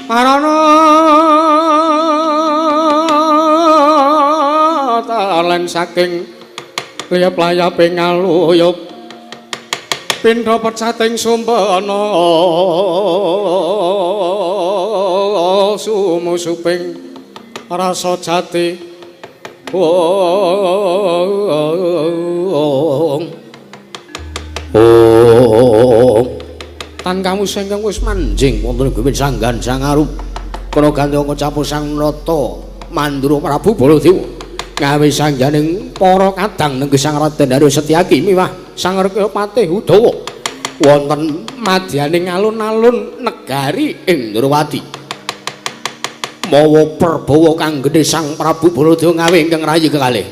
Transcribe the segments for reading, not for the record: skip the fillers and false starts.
Arana talen saking liyap-layaping ngaluyup pindha pecating sumpana sumusuping rasa jati tan kamu sengkang wis manjing wonten ing sanggan sangarup kana ganti ngucapu sang nata Mandura Prabu Baladewa gawe sangjaning para kadang nengge Sang Raden Haryo Setyaki miwah Sang Rekya Patih Udawa wonten madyaning alun-alun negari Indrawati mawa perbawa kang gedhe Sang Prabu Baladewa ngawe ingkang rayi kekalih.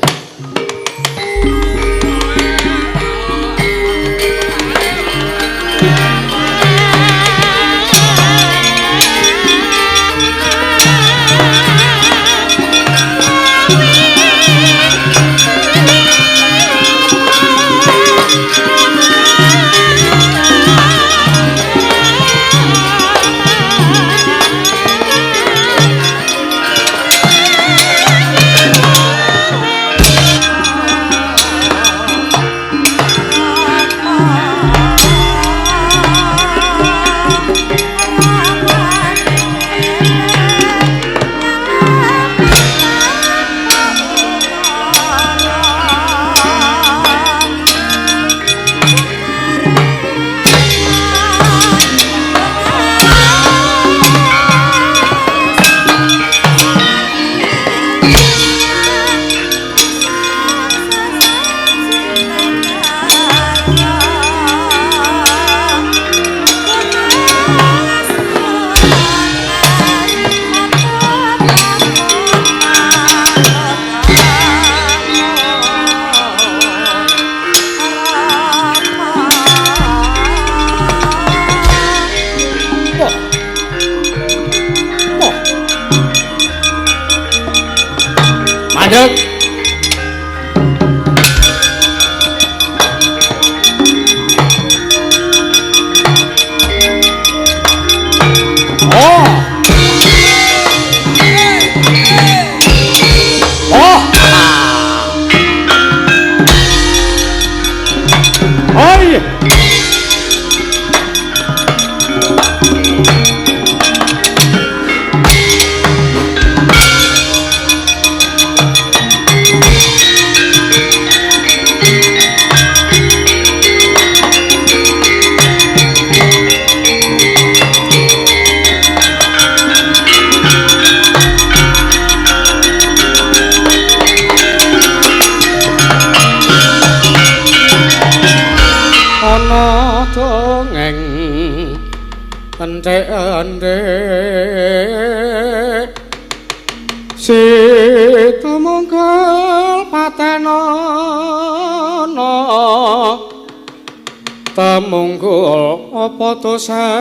Situmungkul patenana temungkul apa dosane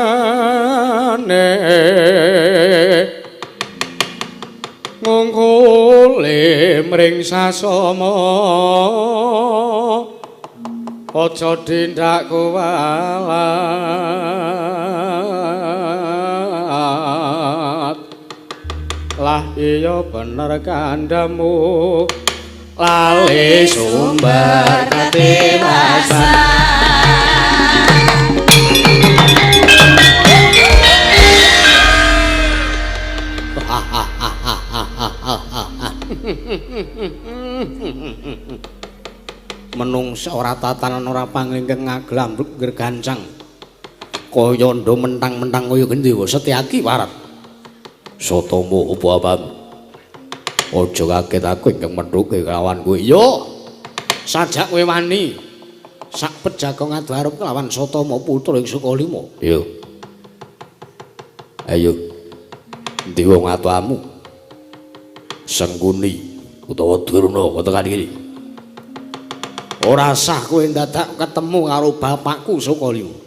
ngungkuli mring sasama aja dindak kuwalat lah iya bener kandamu lali sumber ketiwasan menungsa ora tatanan ora panglingkeng ngaglambruk gergancang kaya ndo mentang-mentang kaya Gendhewa Setyaki warat Sotomo apa abang aja kaget aku ingkang methuke kelawan kowe yo sajak kowe wani sak pejagong adharep kelawan Sotomo putra ing Sukalima yo ayo endi wong atuamu Sengkuni utawa Durna tekan iki ora sah kowe dadak ketemu karo bapakku Sukalima.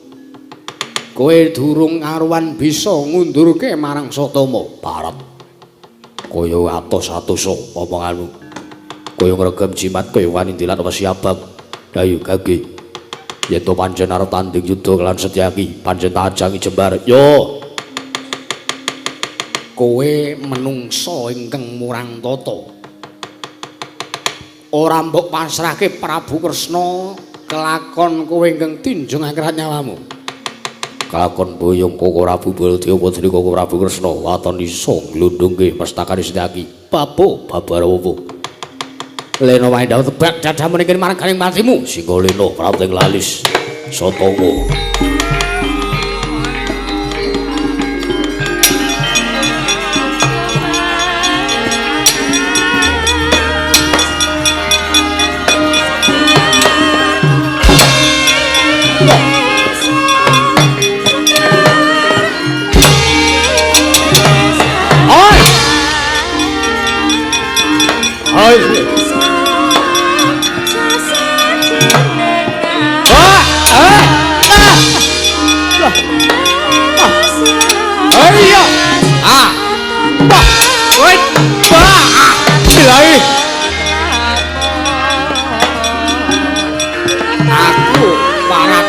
Kowe durung karuan bisa ngundurke marang Sotomo Barat. Kaya atos-atosa omonganmu. Kaya ngregem jimat kaya wani dilat apa siabab. Dayu gage. Yen to pancen arep tanding yudha kelan Setyaki, pancen tak ajangi jembar. Yo. kowe menungsa ingkang murang tata ora mbok pasrahke Prabu Kresna kelakon kowe ingkang tinjung angkrat nyawamu kelakon boyong koko Prabu Baladewa putri koko Prabu Kresna waton isa glundhungke mestakane Setyaki babo babarawa Lena wae ndang tebak dadah menika marganing matimu singgo Lena prating lalis Satama aku parat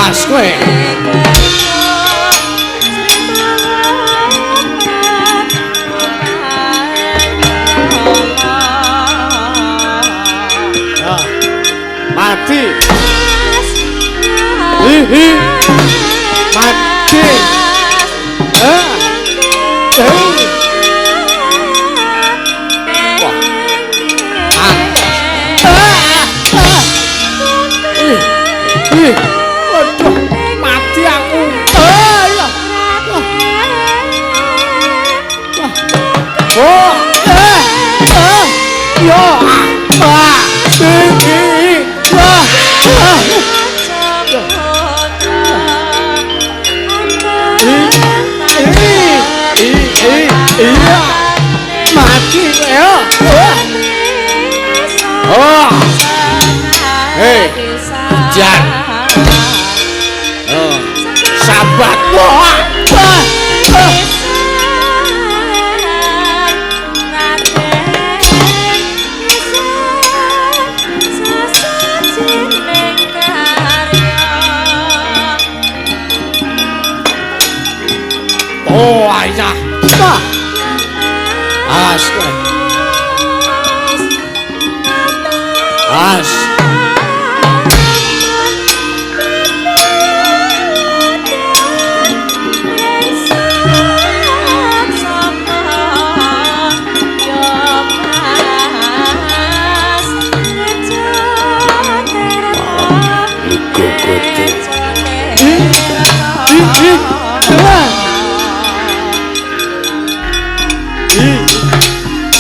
awas kowe mati mati waduh mati aku mati Jan. Oh, sahabat. Wah. Oh, ayah. As. As.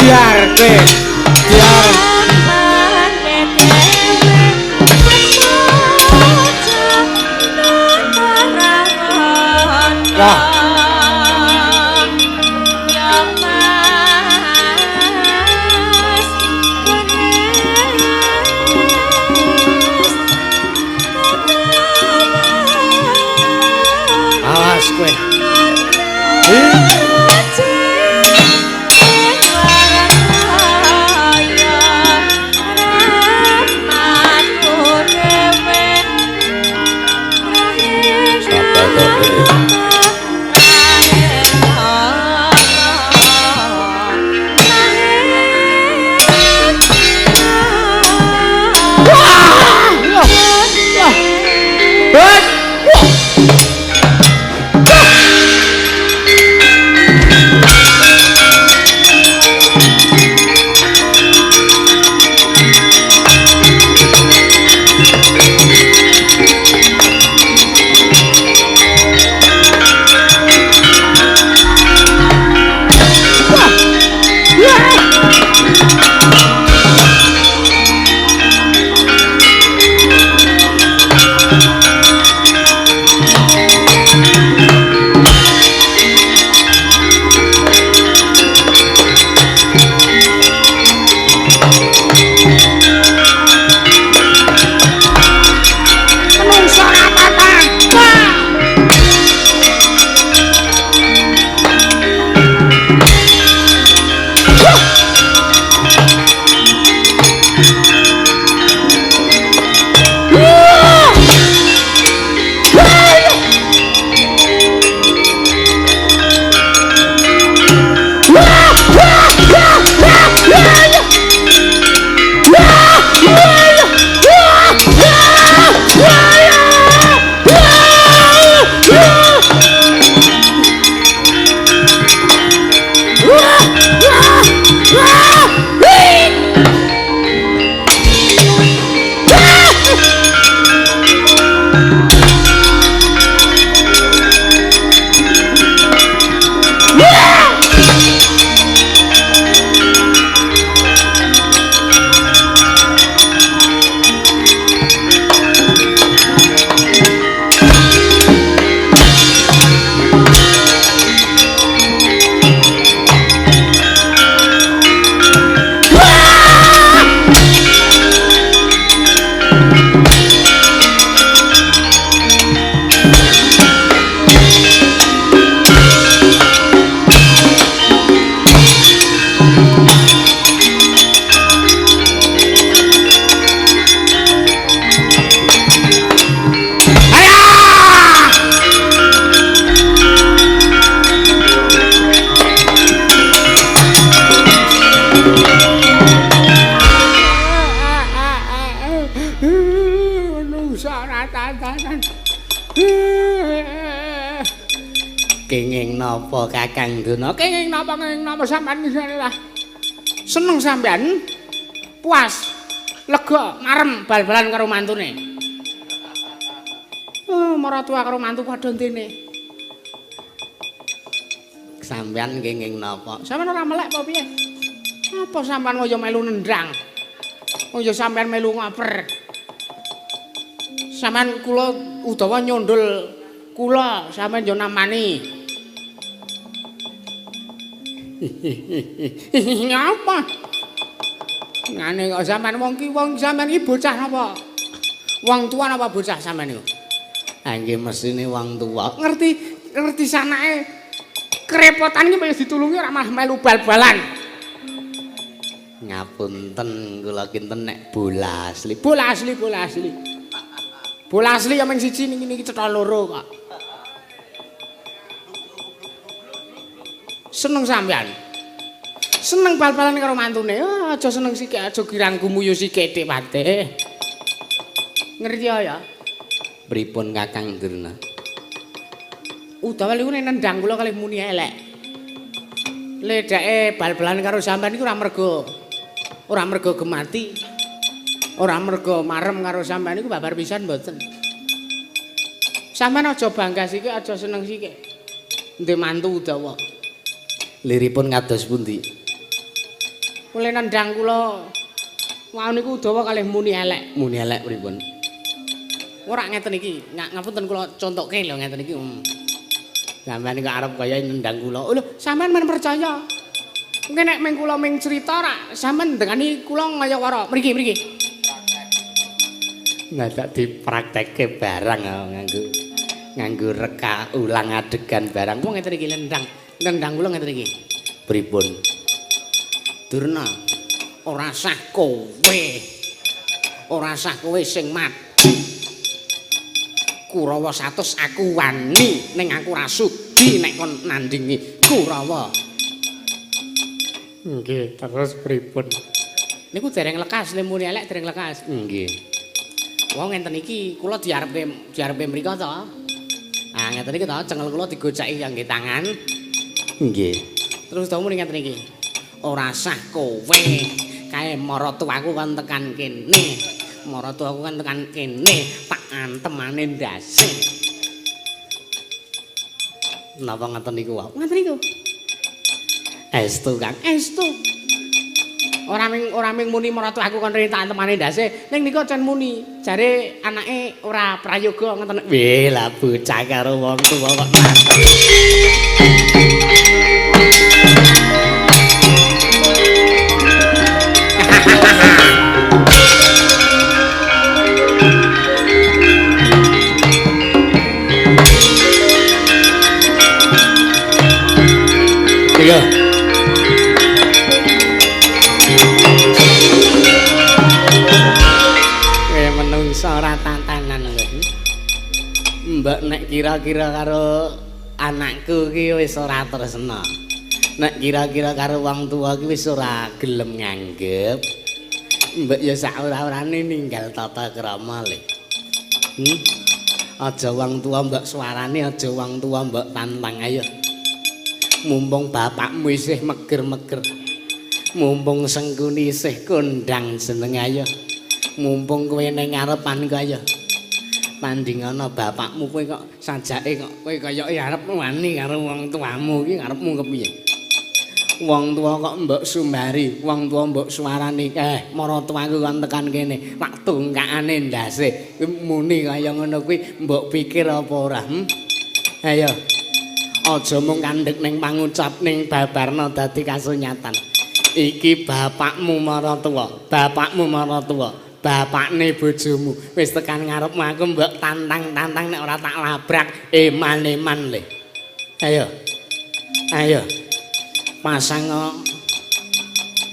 Diarke, awas kowe. Kenging napa Kakang Duna? Kenging napa sampean lah. Seneng sampean? Puas, lega, marem bal-balan karo mantune. Maratua karo mantu padha entene. Sampean kenging napa? Sampean ora melek apa piye? Apa sampean kaya melu nendang? Kaya sampean melu ngaper. Sampean kula Udawa nyundul kula, sampean yo namani. Ngapa? Ngene kok sampean wong ki wong sampean iki bocah napa? Wong tua napa bocah sampean niku? Ha nggih mesine wong tua. Ngerti sanake kerepotan iki pengen ditulungi ora malah melu bal-balan. Ngapunten kula kinten nek bola asli. Bola asli. Bola asli ya ming siji niki cetha loro kok. Seneng sampean. Seneng bal-balan karo mantune. Aja seneng sik, aja kirang gumuyu sik dik pate. Ngerti ya? Pripun Kakang Durna? Udawa niku nendang kula kalih muni elek. Ledake bal-balan karo sampean iku ora mergo gemati. Ora mergo marem karo sampean iku babar pisan mboten. Sampeyan aja bangga sik, aja seneng sik. Ndek mantu Udawa. Liripun kados pundi? Mulai nendang kula wau niku Udawa kalih muni elek. Muni elek pripun? Ora ngeten iki, ngapunten kula contokke lho ngeten iki. Sampeyan kok arep kaya nendang kula. Lho, sampeyan men percaya. Mungkin nek ming kula ming cerita ra sampeyan ndengani kula kaya wara. Mriki. Ndak dipraktekke barang nganggo reka ulang adegan barang. Wong ngeten iki nendang kula ngeten iki. Pripun? Durna, ora sah kowe. Ora sah kowe sing mati. Kurawa 100 aku wani ning aku ra sudi nek kon nandingi Kurawa. Nggih, terus pripun? Niku dereng lekas lemune elek dereng lekas. Nggih. Wong ngenten iki kula diarepe mriko to. Ah ngeten iki to cengel kula digoceki kangge tangan. Nggih. Terus to muni ngeten iki. Ora sah kowe kae maratuwaku kon tekan kene. Maratuwaku kan tekan kene tak antemane ndase. Napa ngoten niku wae? Ngoten niku. Estu Kang, estu. Ora ming muni maratuwaku kon rene tak antemane ndase, ning niku aja muni. Jare anake ora prayoga ngoten. Weh, lah bocah karo wong tuwa kok mantep. Iya. Menungso ora tantanan lho. Mbak nek kira-kira karo anakku ki wis ora tresna. Nek kira-kira karo wong tuwa ki wis ora gelem nganggep. Mbak ya sak ora-orane ninggal tata krama le. Aja wong tuwa mbak suarane, aja wong tuwa mbak tantang ayo. Mumpung bapakmu isih meger-meger. Mumpung Sengkuni isih kondang jeneng ayo. Mumpung kowe ning ngarepan kaya. Pandingana bapakmu kowe kok sajake kok kowe kaya arep wani karo wong tuamu iki karepmu kepiye? Wong tua kok mbok sumbari, wong tua mbok suarani. Maratuwaku kon tekan kene. Tak tungkakane ndase. Muni kaya ngono kuwi mbok pikir apa ora? Ayo. Aja mung kandhek ning pangucap ning babarna dadi kasunyatan. Iki bapakmu maratuwa, bapakne bojomu wis tekan ngarepmu aku mbok tantang nek ora tak labrak eman-eman le. Ayo. Pasang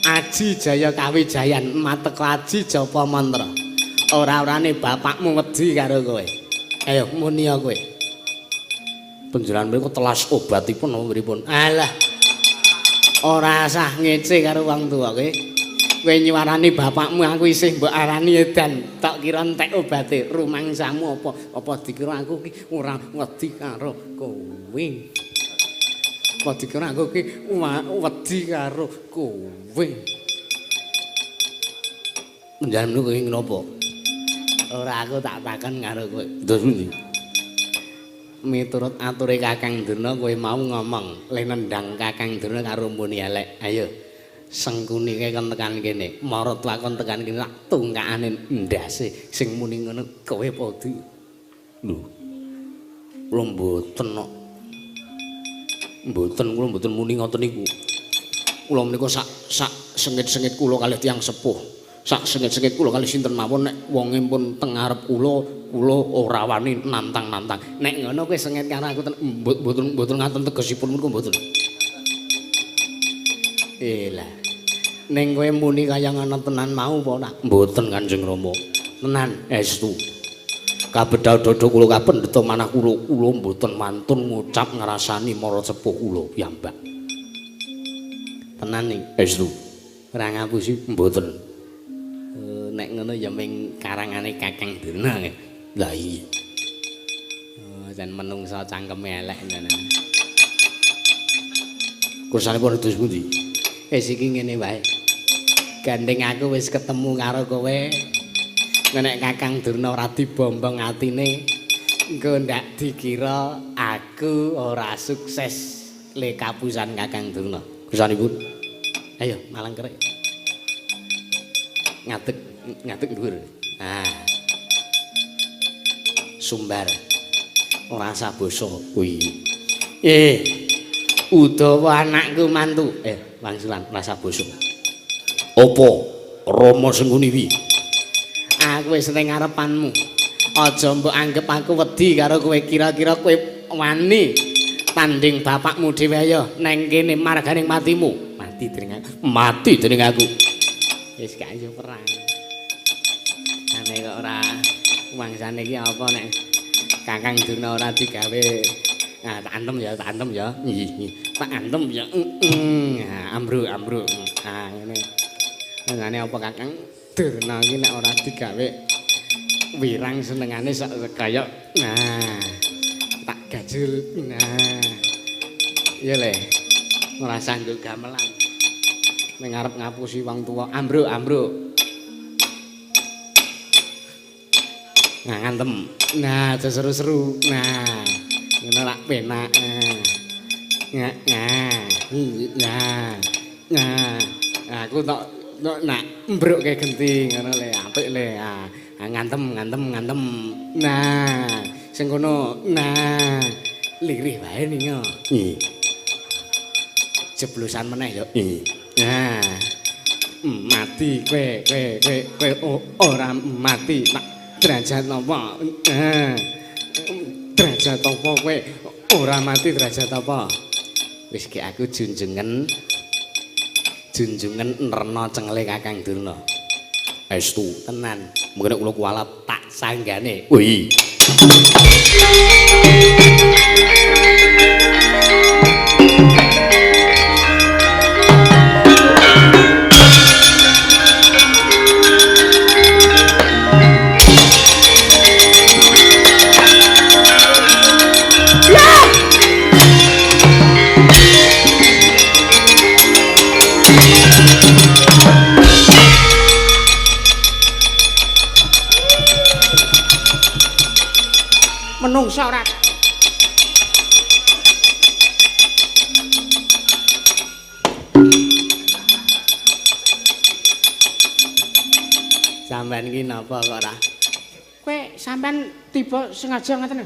Aji Jaya Kawijayan mateka Aji Japa Mantra. Ora-orane bapakmu wedi karo kowe. Ayo muni kowe. Panjenengan mriku telas obatipun apa pripun? Alah. Ora usah ngece karo wong tuwa kowe. Kowe nyuwarani bapakmu aku isih mbok arani edan. Tak kira entek obate. Rumangsamu apa dikira aku ki ora wedi karo kowe. Apa dikira aku ki wedi karo kowe. Panjenengan mriku ki napa? Ora aku tak takon karo kowe. Terus pundi? Miturut ature Kakang Durna kowe mau ngomong le nendang Kakang Durna karo muni elek. Ayo Sengkuni kae kon tekan kene. Maratuwa kon tekan kene tak tungkakane ndase sing muni ngono kowe padhi. Lho. Kula mboten kok. Mboten kula mboten muni ngoten niku. Kula menika sak sengit-sengit kula kalih tiyang sepuh sak sengit-sengit kula kali sinten mawon nek wonge pun teng ngarep kula ora wani nantang-nantang. Nek ngono kowe sengit karo aku mboten ngaten tegesipun mriku mboten. Lah. Ning kowe muni kaya ngono tenan mau apa ora? Mboten Kanjeng Rama. Tenan estu. Kabedal dodo kula kapendheta manah kula mboten mantun ngucap ngrasani mara sepuh kula piyambak. Tenan ning estu. Ora ngapusi mboten. Nek ngono ya ming karangane Kakang Durna. Lah iya. Jan menungsa cangkeme elek tenan. Kursanipun dos pundi? Iki ngene wae. Gandeng aku wis ketemu karo kowe. Nek Kakang Durna ora dibombong atine, engko ndak dikira aku ora sukses le kapusan Kakang Durna. Kursanipun. Ayo malang kerek. Ngadeg dhuwur. Nah. Sumbar. Ora usah basa kuwi. Udawa anakku mantu. Wangsulan rasa basa. Apa Rama Sengkuniwi? Aku wis ning ngarepanmu. Aja mbok anggap aku wedi karo kowe, kira-kira kowe wani tanding bapakmu dhewe ayo nang kene marganing matimu. Mati dening aku. Wis gak iso perang. Ane kok ora wangsane iki apa nek Kakang Durna ora digawe. Nah, tak antem ya. Tak antem ya. Ambruk. Ah, ngene. Ngene apa Kakang Durna iki nek ora digawe wirang senengane kaya tak gajul. Nah. Iya le. Ora sanggup gamelan. Ning arep ngapusi wong tuwa. Ambruk. Ngantem. Nah, seru-seru. Nah. Ngono lak penak. Aku tok nak mbrukke genti ngono le, apik le. Ngantem. Nah, sing kono. Nah, lirih wae ningo. Jeblosan meneh yo. Nah. Mati kowe ora mati tak derajat napa? Derajat apa kowe ora mati derajat apa? Wis ki aku junjungan nerna cengele Kakang Durna. Estu tenan. Mengko kula kuwalat tak sanggane. Wih. Menungsa ora sampean iki napa kok ora? Kowe sampean tiba sengaja ngoten?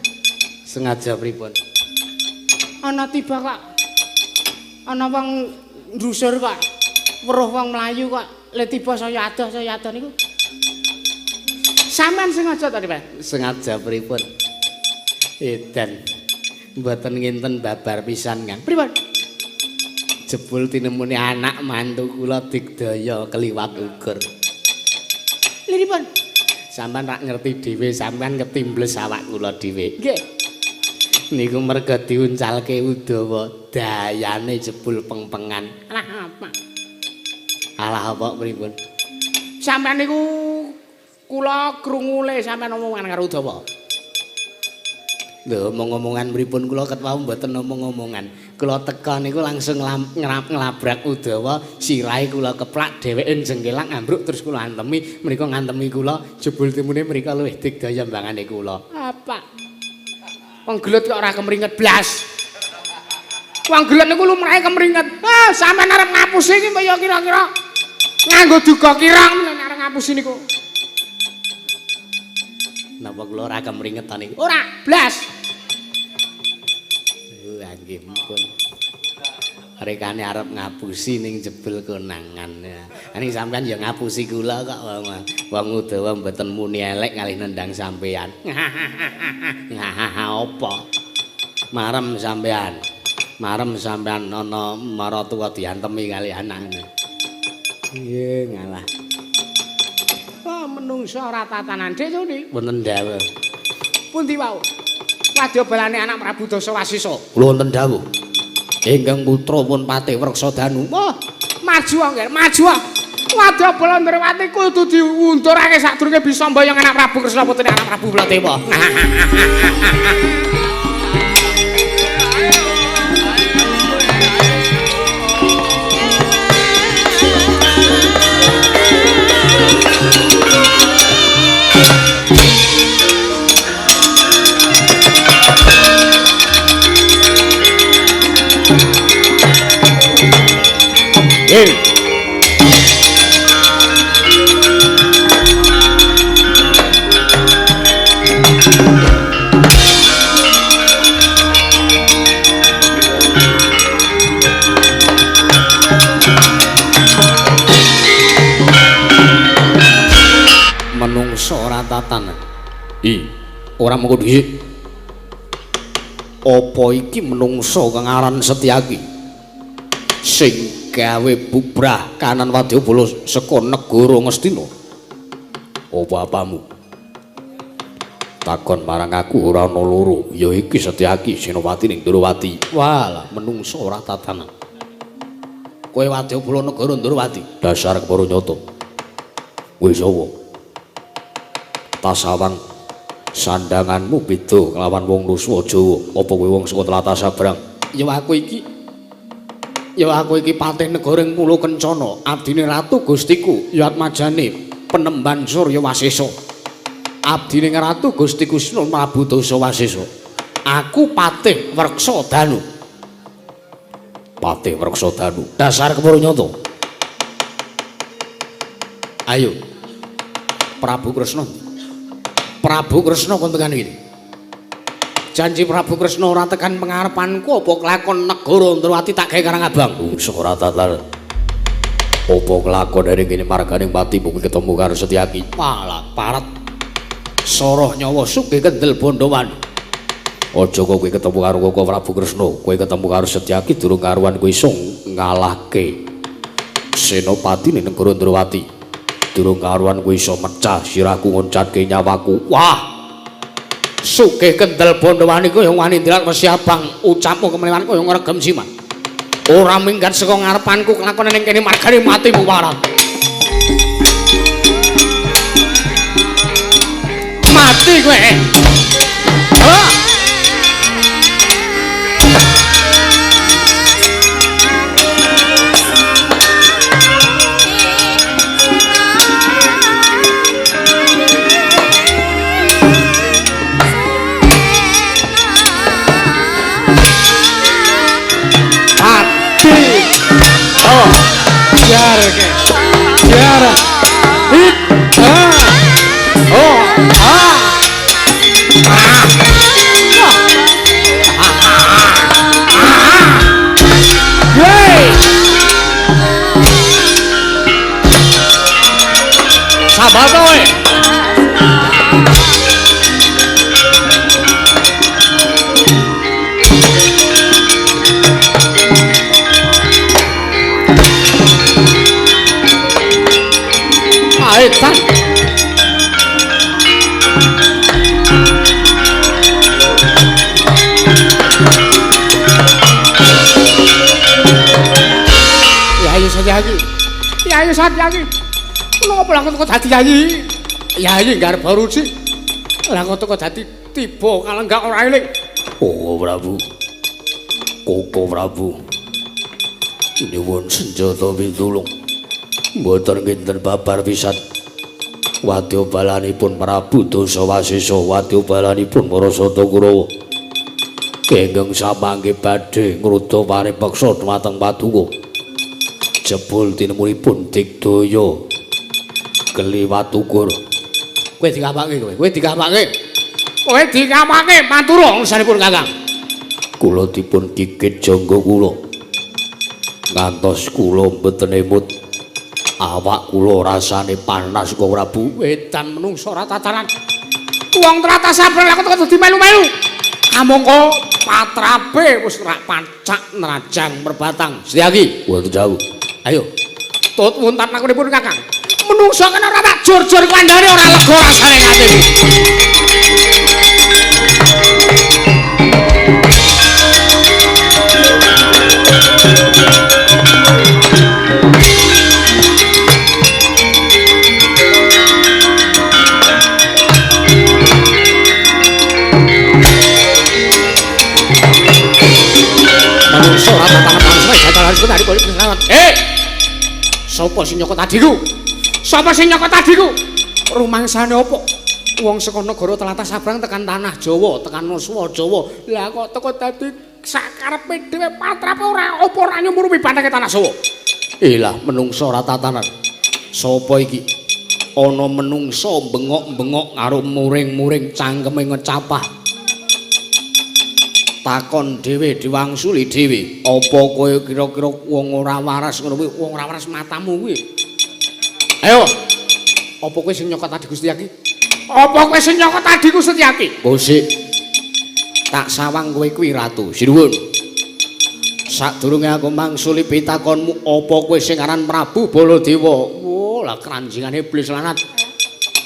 Sengaja pripun? Ana tiba kok ana wong ndusur kok weruh wong mlayu kok le tiba saya adoh niku. Sampean sengaja ta, Pak? Sengaja pripun? Edan mboten nginten babar pisan Kang. Pripun? Jebul tinemune anak mantu kula digdaya keliwat ukur. Liripun? Sampeyan rak ngerti dhewe, sampeyan ketimbles awak kula dhewe. Nggih. Niku merga diuncalke Udawa, dayane jebul pengpengan. Alah apa pripun? Sampeyan niku kula krungu le sampeyan omongan karo Udawa. Lho, omong-omongan pripun kula ket wau mboten omong-omongan. Kula teka niku langsung ngelabrak Udawa, sirahe kula keplak dheweke jengkelak ambruk terus kula antemi, mriku ngantemi kula jebul timune mriku luwih digdaya mbangane kula. Apa? Wong gelut kok ora kemringet blas. Wong gelut niku lumrahe kemringet. Sampeyan arep ngapusi iki kaya kira-kira nganggo duga kirang men arep ngapusi niku. Napa kula ora kemringetan niku? Ora, blas. Nggih, mumpun. rekane arep ngapusi ning jebul konangan. Ning sampean ya ngapusi kula kok wong Udawa mboten muni elek kalih nendang sampean. Apa? Marem sampean. Marem sampean ana maratuwa diantemi kali anakne. Iye ngalah. Wah menungso ora tatanan Dik Suni. Wonten dawuh. Pundi wau? Wadyabalane anak Prabu Dasawasisa. Kula wonten dawuh. Ingkang putra pun Patih Werksadanu. Wah, maju angger, maju. Wadyabala Ndrawati kudu diundurake sadurunge bisa mboyong anak Prabu Kresna putune anak Prabu Baladewa. Menungso ora tatanan. Ora mengko dhisik. Apa iki menungso kang aran Setyaki? Sing gawe bubrah kanan Wadyabala saka negara Ngastina. Apa apamu? Takon marang aku ora ana loro, ya iki Setyaki Senopati ning Ndrawati. Walah, menungso ora tatanan. Kowe Wadyabala negara Ndrawati, dasar kepara nyata. Kowe sapa? Tasawang sandanganmu beda kelawan wong Nuswa Jawa. Apa kowe wong saka tlatah Sabrang? Ya aku iki patih negara ing Pulo Kencana, abdine ratu Gustiku ya atmajane Penemban Surya Wasesa. Abdine ratu Gusti Kusna Prabu Dasawasisa. Aku Patih Werksadanu. Patih Werksadanu. Dasar kepara nyata. Ayo. Prabu Kresna. Prabu Kresna kon tekan iki. Janji Prabu Kresna ora tekan pengarepanku apa kelakon negara Ndrawati tak gawe karang abang. Ora tatal. Apa kelakon dari kene marganing pati mung ketemu karo Setyaki. Malah parat. Soroh nyawa sugih kendel bondowan. Aja kok kowe ketemu karo Koko Prabu Kresna, kowe ketemu karo Setyaki durung karuan kowe iso ngalahke Senopati ning negara Ndrawati. Durung karuan kowe iso mecah sirahku ngoncatke nyawaku. Wah. Sugih kendel bondowan iku ya wani ndilat wesi abang, ucapmu kemenewan kaya ngregem siman. Ora minggat saka ngarepanku kelakone ning kene margane matimu warat. Mati kowe. Ah. Tiara. Sabar kowe. Etan. Yayi Setyaki. Kenapa lah kok dadi yayi? Yayi ngarep baruji. Lah kok dadi tiba kalenggak ora eling. Oh Prabu. Koko Prabu. Nyuwun senjata pitulung. Mboten kinten babar pisan. Wadyabalanipun Prabu Dasawasisa, wadyabalanipun Marasata Kurawa. Kenging samangke badhe ngruda paripeksa dhumateng Paduka. Jebul tinemunipun Digdaya Kliwat Ukur. Kowe dikampake kowe, kowe dikampake. Kowe dikampake matur sanipun Kakang. Kula dipun kikit jangga kula. ngantos kula mboten emut awak kula rasane panas kok Prabu edan menungso ora tatanan wong trata sabar aku dadi melu-melu amangka patrape wis rak pancak nerajang merbatang Setyaki wonten dawuh ayo tut wonten nakunipun Kakang menungso kena ora tak jor-jor kandhane ora lega rasane ngati manungsa ora tatanan pangsane jajal harus benari koyo pesawat sapa sing nyokot adiku sapa sing nyokot adiku rumangsane apa wong saka negara tlatah sabrang tekan tanah Jawa tekan Nuswa Jawa lah kok teko dadi sakarepe dhewe patrape ora apa ora nyumurupi banteke tanah Jawa lah menungsa ora tatanan sapa iki ana menungsa bengok-bengok karo muring-muring cangkeme ngecapah takon dhewe diwangsuli dhewe apa kowe kira-kira wong ora waras ngono kuwi wong ora waras matamu kuwi ayo apa kowe sing nyokot adiku Setyaki apa kowe sing nyokot adiku Setyaki Bosik tak sawang kowe kuwi ratu sinuwun sadurunge aku mangsuli pitakonmu apa kowe sing aran Prabu Baladewa lah kranjingan iblis lanat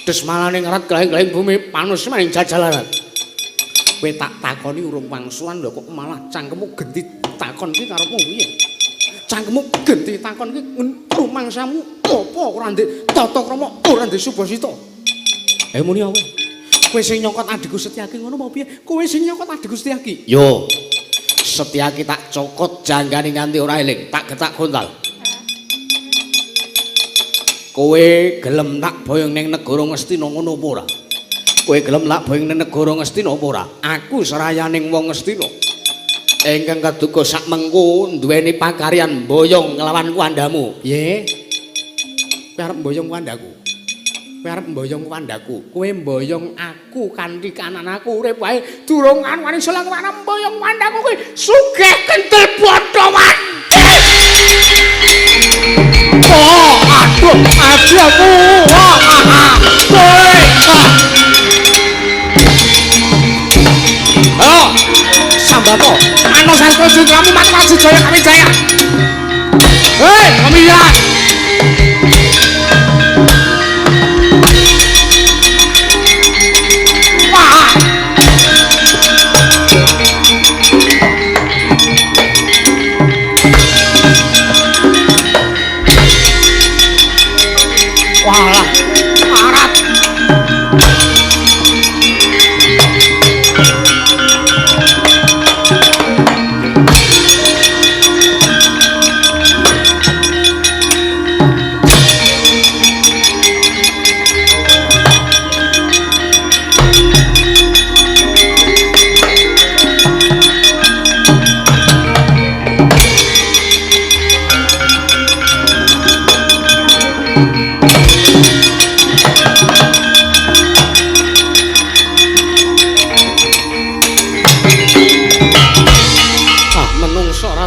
desmalane ngerat gleng-gleng bumi panus maning jajalaran kowe tak takoni urung wangsulan lho kok malah cangkemmu genti takon iki karepmu piye cangkemmu genti takon iki rumangsamu apa ora ndek tata krama ora ndek subasita muni kowe kowe sing nyokot adiku Setyaki ngono mau piye kowe sing nyokot adiku Setyaki yo Setyaki tak cokot janggane nganti ora eling tak getak gontal kowe gelem tak boyong ning negara Ngastina ngono apa ora kowe gelem lak boyong ning negara Ngastina apa ora aku serayaning wong Ngastina ingkang kaduga sak mengko duweni pakaryan boyong nglawan kuwandamu piye kowe arep boyong kuwandaku kowe arep boyong kuwandaku kowe boyong aku kanthi kananku urip wae durung wani selang arep boyong kuwandaku kowe sugih kentel bodhoan oh aduh aku kowe oh sambato ana sastra sutramu mati jaya kami jaya hei pemilihan walah marat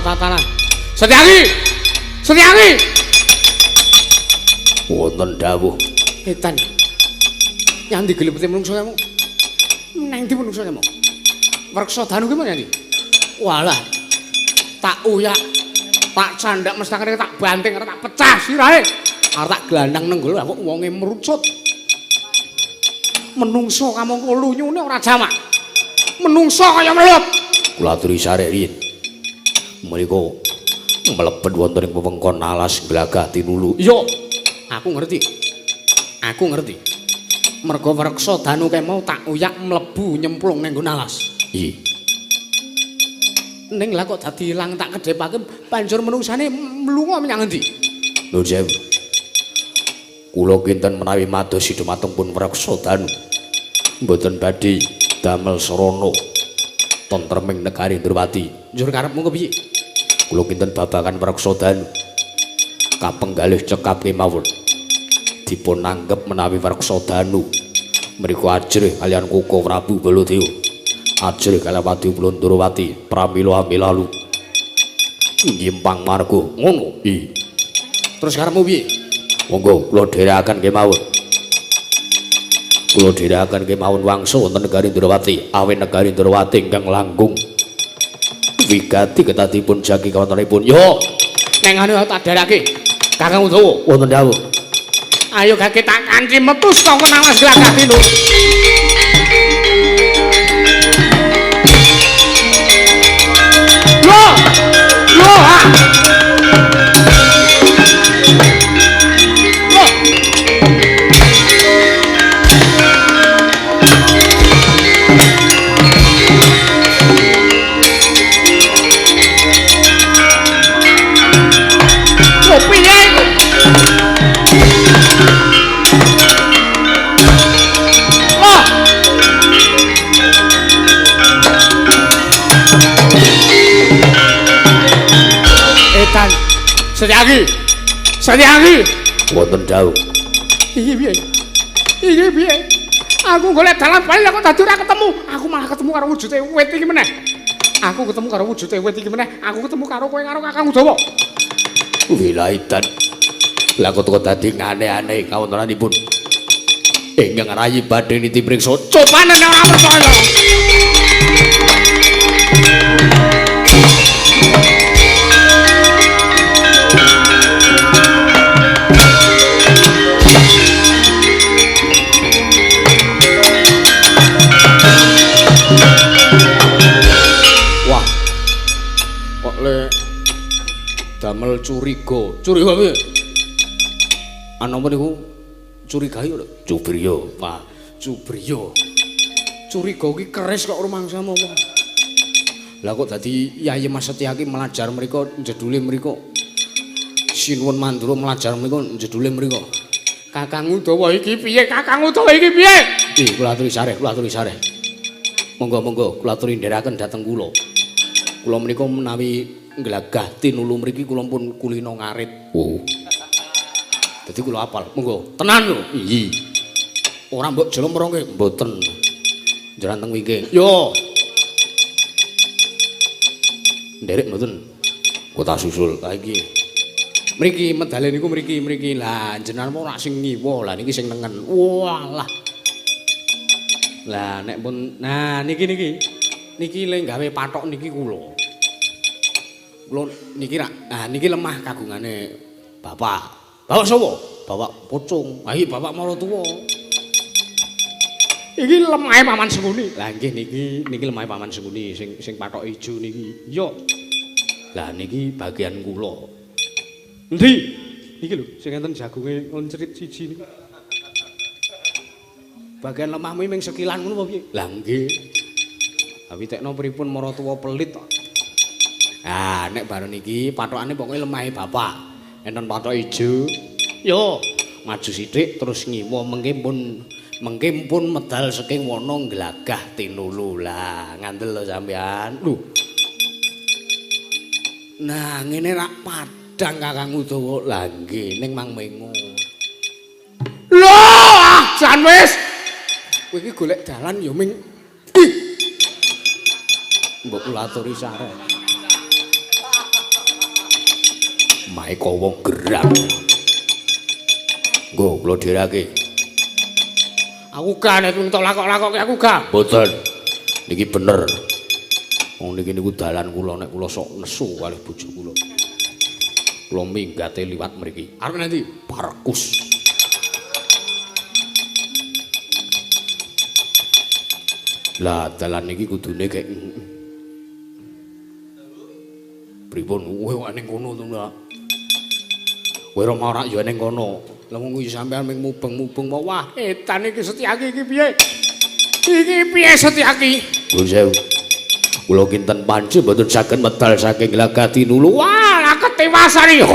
tatanan Setyaki Setyaki wonten dawuh etan yang digelipeti menungso kamu nang ndi menungso kamu Werksa Danu ki men walah tak uyak tak candak mestakane tak banting tak pecah sirahe arep tak glandang nenggol aku wonge merucut menungso kamu lunyune ora jamak menungso kaya melut kula aturi sarek riyin menika mlebet wonten ing wewengkon alas Glagah Tinulu. Iya, aku ngerti. Merga Werksa Danu kae mau tak uyak mlebu nyemplung ning nggon alas. Iya. Ning lah kok dadi ilang tak kedhepake banjur menungsane mlunga menyang endi? Lho Jew. Kula kinten menawi madosi dumateng pun Werksa Danu. Mboten badhe damel sarana tentreming negari Ndrawati. Njur karepmu kepiye? Kula kinten babagan Werksa Danu kapenggalih cekap kemawon dipun anggep menawi Werksa Danu mriku ajrih kaliyan Koko Prabu Baladewa ajrih kaliyan Wadi Ndrawati pramila amilalu nyimpang margo ngono i terus karepmu piye monggo kula dherekaken kemawon kula dherekaken kemawon wangsa wonten negari Ndrawati awen negari Ndrawati ingkang langkung wigati ketatipun jagi kawontenipun yo neng anu tak dherake Kakang Udawa wonten dawuh ayo gake tak kanthi metu saka nawas glagati lho Loh, ha. Setyaki wonten dawuh iki piye aku golek dalan bali kok dadi ora ketemu aku malah ketemu karo wujude wit iki meneh aku ketemu karo wujude wit iki meneh aku ketemu karo kowe karo Kakang Udawa wilaidan lha kok dadi aneh-aneh kawontenanipun ingkang rayi badhe niti priksa copane nek ora percaya damel curiga piye ana apa niku curiga yo Cubriya Pak Cubriya curiga iki keris kok rumangsa apa lah kok dadi Yayi Mas Setyaki melajar mriku jedule mriku Sinuwun Mandura melajar mriku jedule mriku Kakang Udawa iki piye Kakang Udawa iki piye kula aturi sareh monggo kula aturi ndherekaken dhateng kula menika menawi glagah tinulu mriki kula pun kulina ngarit. Oh. Dadi kula apal. Monggo, tenan lho. Iyi. Ora mbok jlomro nggih, mboten. Njranteng wingking. Yo. Nderek mboten. Kota susul ta iki. Mriki medale niku mriki. Lah jenengan ora sing ngiwa, lah niki sing nengen. Walah. Lah nek pun nah niki. Niki le gawe pathok niki kula. Kula niki niki lemah kagungane Bapak. Bapak sapa? Bapak Pocong. Ah iki Bapak Maratuwa. Iki lemahe Paman Senguni. Lah nggih niki lemahe Paman Senguni sing pathok ijo niki. Iya. Lah niki bagian kula. Endi? Niki lho sing enten jagunge ngoncrit siji niku. Bagian lemahmu ming sekilan ngono apa piye? Lah nggih. Tapi tekno pripun Maratuwa pelit kok. Ah, nek bareng iki pathokane pokoke lemahe Bapak. Enten pathok ijo. Yo, maju sithik terus ngiwa mengke pun medal saking wana glagah tinulu. Lah, ngandel lho sampean. Lho. Nah, ngene rak padhang Kakang Udawa. Lah nggih, ning Mang Mengo. Lho, jan wis. Kowe iki golek dalan ya ming. Mbok kula aturi sareh. Maeka wong gerak. Nggo kula dherake. Aku gak nek entuk lakok-lakoke aku gak. Mboten. Niki bener. Wong niki niku dalan kula nek kula sok nesu kalih bojo kula. Kula minggate liwat mriki. Arep nanti Parkus. Lah dalan niki kudune kek pripun kowe ning kono to lho. Kowe ora marak ya ning kono. Lah wong iki sampean ming mubeng-mubeng wah edan iki Setyaki iki piye? Iki piye Setyaki? Nuwun sewu. Kula kinten panci mboten saged medal saking glagah tinulu. Wah, ketewasane.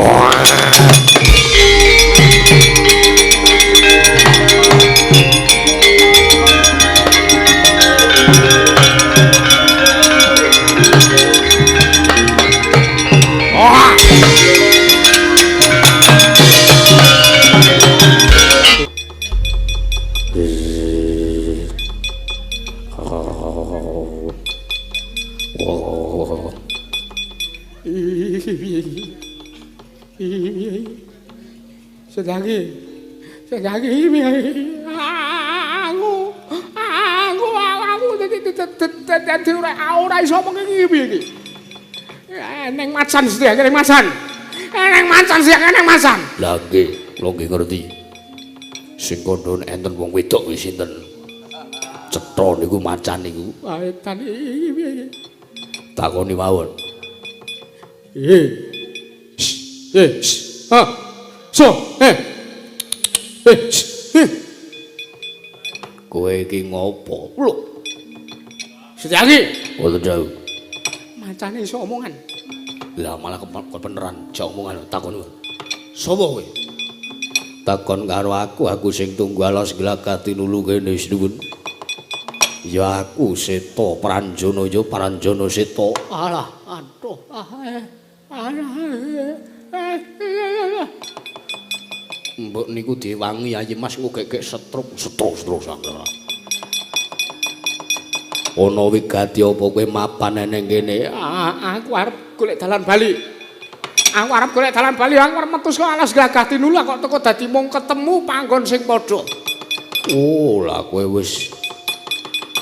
Sejangi dadi ora iso mung iki piye iki. Eneng macan sedaya eneng macan. Eneng macan sih eneng macan. Lah nggih, kula nggih ngerti. Sing kandha enten wong wedok kuwi sinten? Cetha niku macan niku. Etan iki piye iki? Takoni mawon. Ha. So, Kowe iki ngopo? Lho. Sejangi. Mboten jauh. Macane iso omongan. Lah malah kebeneran jauh omongan takon. Sapa kowe? Takon karo aku sing tunggal Glagati Nulu kene sinuwun. Ya aku Seta Pranjana ya Pranjana Seta. Alah, aduh. Mbok niku diwangi Ayi Mas ngugek setrum sangra. Ana wigati apa kowe mapan ning kene? Aku arep golek dalan bali. Aku arep metu saka alas Glagati Nulu kok teko dadi mung ketemu panggon sing padha. Oh, lah kowe wis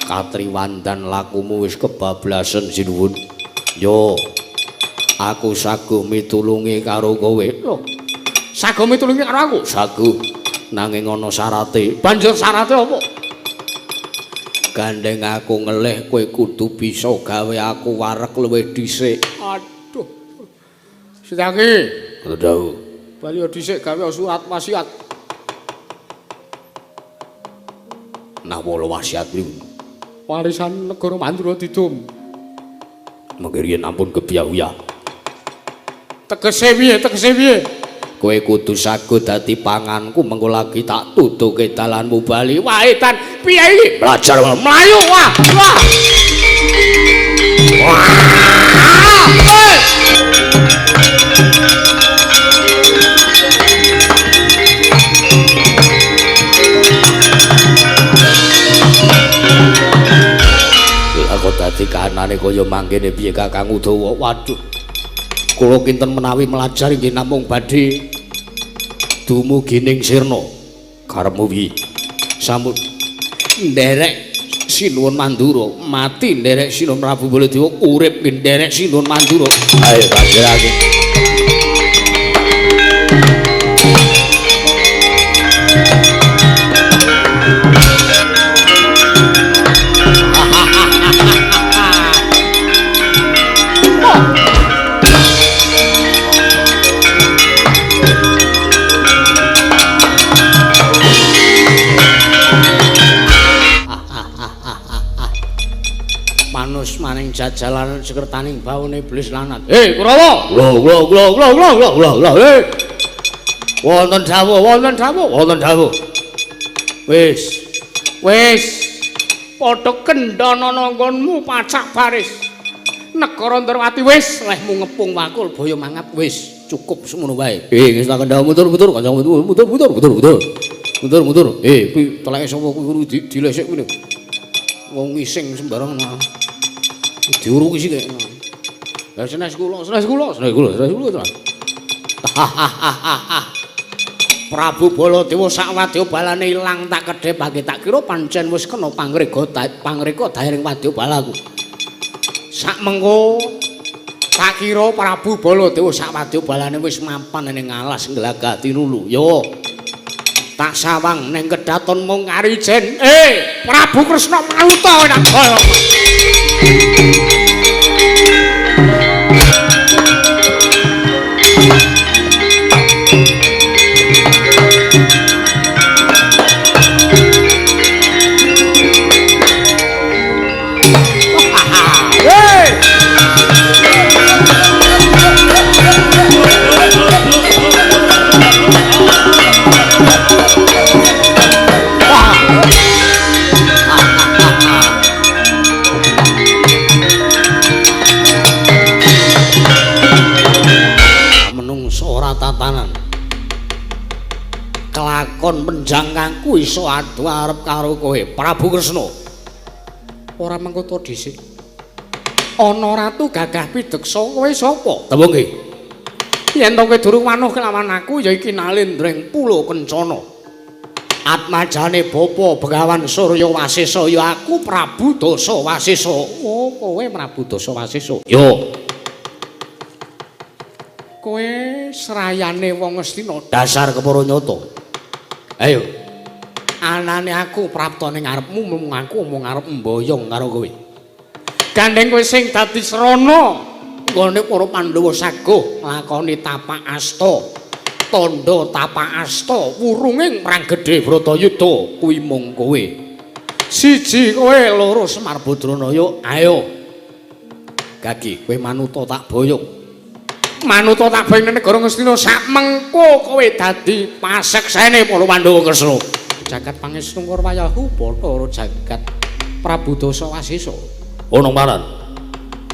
katriwandan lakumu wis kebablasan sinuwun. Yo. Aku saguh mitulungi karo kowe. Lho. Saguh mitulungi karo aku? Saguh. Nanging ana syarate. Banjur syarate apa? Gandeng aku ngelih kowe kudu bisa gawe aku wareg luwih dhisik. Aduh. Sedangi. Lho. Bali dhisik gawe surat wasiat. Napa wasiat niku? Warisan negara Mandura didum. Mengke riyen ampun kebiya-uya. Tegese piye? Kowe kudu saguh dadi panganku mengko lagi tak tutuke dalanmu bali. Wah, etan piye iki? Belajar mlayu. Wah. Lah kok dadi kanane kaya mangkene piye Kakang Udawa? Waduh. Kula kinten menawi melajar nggih namung badhe dumugi ning sirna. Karepmu piye? Sampun nderek Sinuwun Mandura, mati nderek Sinuwun Prabu Baladewa, urip nderek Sinuwun Mandura. Ayo panjenengan. Manus maning jajalan sekretaning baune iblis lanat. Kurawa. Lho. Wonten dawuh. Wis. Padha kendhana nanggonmu pacak baris. Negara Ndrawati wis lehmu ngepung wakul boyo mangap wis cukup semono wae. Wis tak kendhamu mutur kanca mutur. Kuwi teleke sapa kuwi dilesek kuwi. Wong ngising sembarang diurungi sik kek. Lah senes kula. Prabu Baladewa sak wadyabalane ilang tak kedhe pangge tak kira pancen wis kena pangreka daering wadyabalaku. Sak mengko tak kira Prabu Baladewa sak wadyabalane wis mapan ning alas Glagati Nulu. Yo. Tak sawang ning kedaton mung ngarijen. Prabu Kresna Maluta nak kaya. Tatanan kelakon penjangkangku iso adu arep karo kowe Prabu Kresna. Ora mengko to dhisik. Ana ratu Gagah Pideksa kowe sapa? Tembung nggih. Yen to kowe durung manuh kelawan aku ya iki Nalendreng Pulo Kencana. Atmajane Bapa Begawan Surya Wasesa ya aku Prabu Dasa Wasesa. Oh, kowe Prabu Dasa Wasesa. Yo. Kowe serayane wong Ngastina. Dasar kepara nyata. Ayo. Anane aku prapta ning ngarepmu mung aku mung arep mboyong karo kowe. Gandeng kowe sing dadi srana nggone para Pandhawa saguh lakoni tapak asta. Tandha tapak asta wurunging perang gedhe Bratayuda kuwi mung kowe. Siji kowe, loro Semar Badranaya. Ayo. Gagi kowe manuta tak boyong. Manuta tak boyong ning negara Ngastina sak mengko kowe dadi paseksene para Pandhawa Kresna. Jagat pangestu Wayahu Bathara jagat Prabu Dasa Wasesa. Ono maran.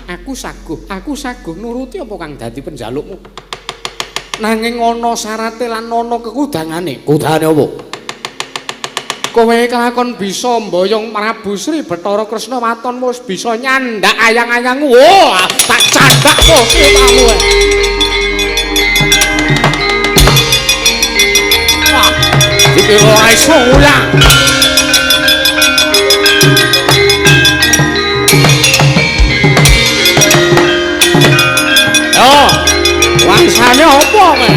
Aku saguh nuruti apa kang dadi penjalukmu. Nanging ana syarate lan ana kekudangane. Kudangane apa? Kowe kelakon bisa mboyong Prabu Sri Bathara Kresna waton wis bisa nyandak ayang-ayangmu. Wah, tak candak kok kowe. Wah, dikira iso ya. Wangsane apa kowe?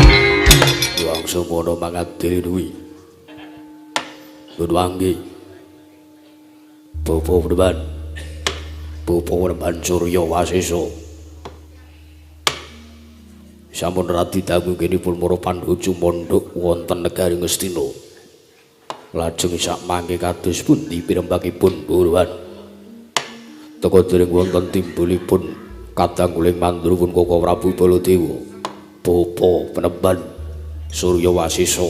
Wangsa padha mangadil duwi. Budwangi. Bapa Beban Surya Wasesa. Sampun radi dangu kenipun para Pandhawa cumandhuk wonten negari Ngastina. Lajeng sak mangke kados pundi pirembagipun Burwan. Teka dereng wonten timbulipun katangguling mandhuripun Koko Prabu Baladewa. Bapa Peneban Surya Wasesa.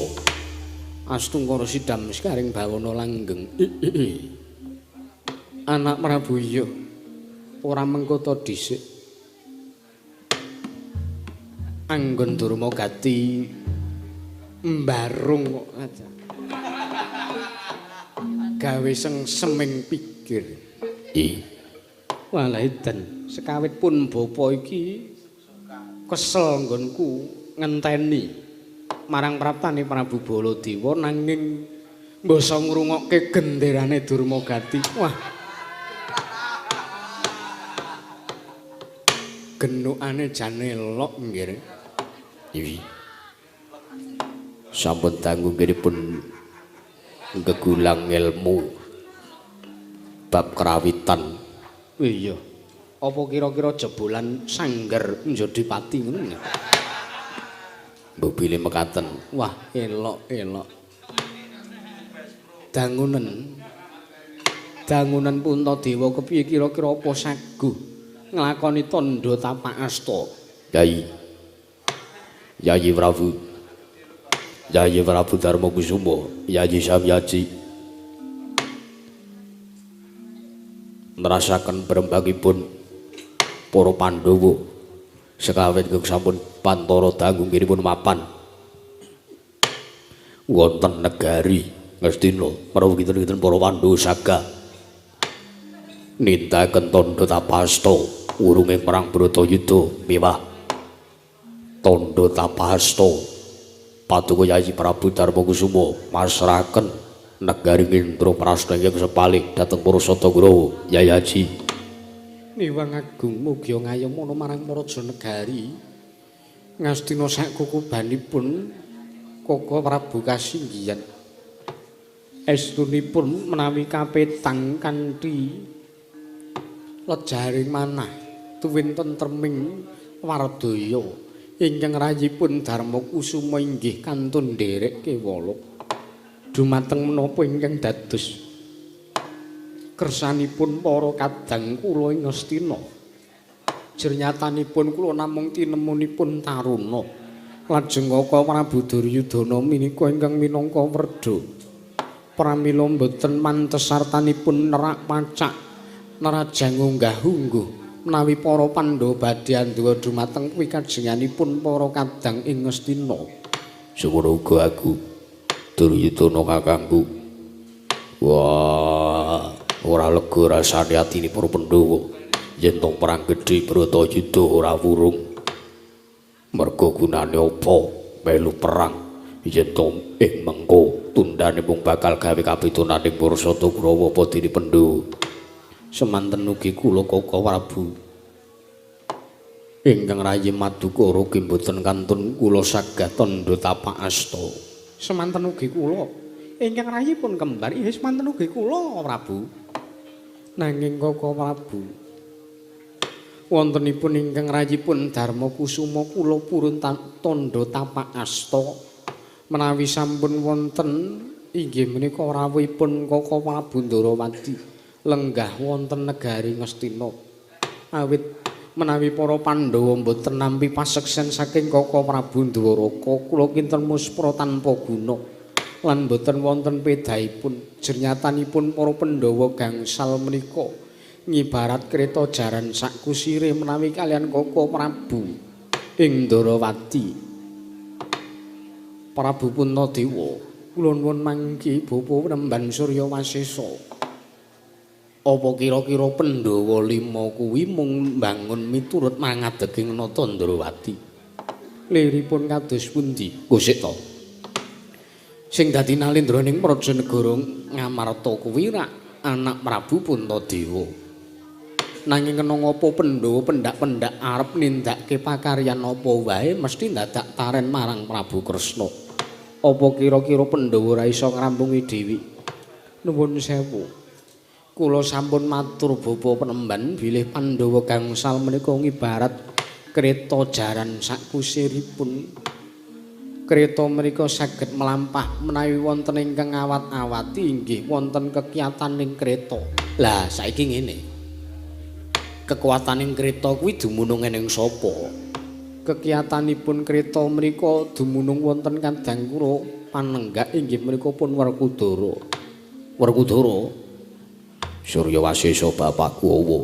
Astungkara sidam sekaring bawana langgeng. Anak Prabu iya. Ora mengko dhisik. Anggon Durmagati mbarung kok aja. Gawe seming pikir. Walah edan, sekawit pun bapa iki kesel nggonku ngenteni marang praptane Prabu Baladewa nanging mbasa ngrungokke genderane Durmagati. Wah. Genukane jan elok nggih. Iki. Sampun dangu nggihipun gegulang ilmu bab kerawitan. Iya. Apa kira-kira jebolan Sanggar Njodipati ngono? Mbok bilih mekaten. Wah, elok. Dangunen Puntadewa kepiye kira-kira apa saguh nglakoni tandha tapak asta? Yayi Prabu Darmakusuma, Yayi Samyaji nerasaken berembagipun para Pandhawa sekawit ingkang sampun pantara dangu nggihipun mapan wonten negari Ngastina menawi kinten para Pandhawa sagah nindakaken tandha tapasta urunge perang Bratayuda miwah tandha tapasta paduka Yayi Prabu Darmakusuma masrahaken negari Indraprastha ingkang sepalik dhateng para Satagraha. Yayi Haji Niwang Agung mugi ngayomono marang Maraja Negari Ngastina sak kukubanipun Koko Prabu Kasinggihan. Estunipun menawi kapetang kanthi lejaring manah tuwin tentreming wardaya ingkang rayipun Darmakusuma inggih kantun nderek kewala dumateng menapa ingkang dados kersanipun para kadang kula ing Ngastina. Jernyatanipun kula namung tinemunipun taruna. Lajeng Koko Prabu Duryudana menika ingkang minangka werda. Pramila boten mantes sartanipun nerak pacak nerajang unggah-ungguh menawi para Pandhawa badhe andhawa dumateng wikajenganipun para kadang ing Ngastina. Semono uga aku Duryudana kakangku. Wah, ora lega rasane atine para Pandhawa yen tong perang gedhe Bratayuda ora wurung. Merga gunane apa melu perang yen to ing mengko tundane mung bakal gawe kapitunaning Pursata Kurawa apa dene Pandhawa. Semanten ugi kula Kaka Prabu ingkang rayi Madukara ugi boten kantun kula saged tandha tapak asta. Semanten ugi kula ingkang rayi pun kembar inggih semanten ugi kula Prabu. Nanging Kaka Prabu wontenipun ingkang rayipun Darma Kusuma kula purun tandha tapak asta menawi sampun wonten inggih menika rawuhipun Kaka Prabu Ndarawati lenggah wonten negari Ngastina awit menawi para Pandhawa boten nampi paseksen saking Kaka Prabu Dwaraka kula kinten muspra tanpa guna lan boten wonten pedahipun jernyatanipun para Pandhawa gangsal menika ngibarat kreta jaran sak kusire menawi kalian Kaka Prabu ing Ndarawati. Prabu Puntadewa kula nuwun mangki Bapa Penemban Surya Wasesa. Apa kira-kira Pandhawa 5 kuwi mung mbangun miturut mangadeging nata Ndarawati? Liripun kados pundi? Gosik to. Sing dadi nalendraning Prajanegara Ngamarta kuwi rak anak Prabu Puntadewa. Nanging kena ngapa Pandhawa pendak-pendak arep nindakake pakaryan apa wae mesti ndadak taren marang Prabu Kresna. Apa kira-kira Pandhawa ora iso ngrampungi dewi? Nuwun sewu. Kula sampun matur Bapa Penemban bilih Pandhawa gangsal menika ngibarat kreta jaran sakusiripun. Kreta menika saged melampah menawi wonten ingkang awat-awati inggih wonten kekiyataning kreta. Lah saiki ngene. Kekuataning kreta kuwi dumunung ing sapa? Kekiyatanipun kreta menika dumunung wonten Kadang Kura Panenggak inggih menika pun Werkudara. Werkudara Surya Wasesa bapakku awa.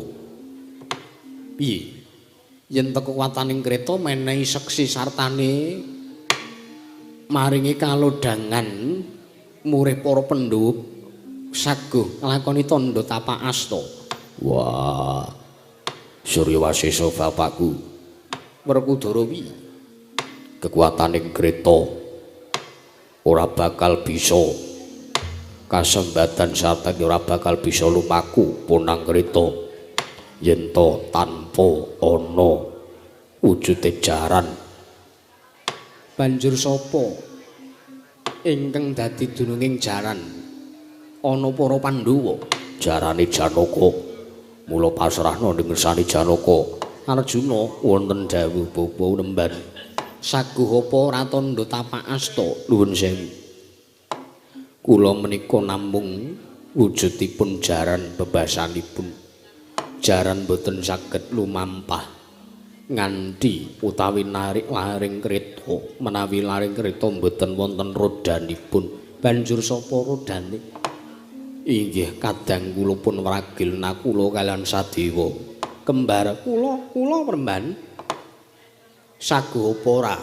Piye? Yen kekuwataning kreta menehi seksi sartane maringi kalodhangan murih para Pandhawa saguh nglakoni tandha tapak asta. Wah. Surya Wasesa bapakku. Werkudara piye? Kekuwataning kreta ora bakal bisa kasembatan sarta ora bakal bisa lumaku punang kreta yen to tanpa ana wujude jaran. Banjur sapa ingkang dadi dununging jaran? Ana para Pandhawa. Jarane Janaka. Mula pasrahna ning ngersani Janaka. Arjuna wonten dawuh Bapa Penemban. Saguh apa ora tandha tapak asta? Nuwun sewu. Kula menika namung wujudipun jaran bebasanipun. Jaran boten saged lumampah nganti utawi narik laring kreta. Menawi laring kreta boten wonten rodanipun. Banjur sapa rodane? Inggih Kadang kula pun Wragil Nakula kaliyan Sadewa. Kembar kula Penemban. Saguh apa ora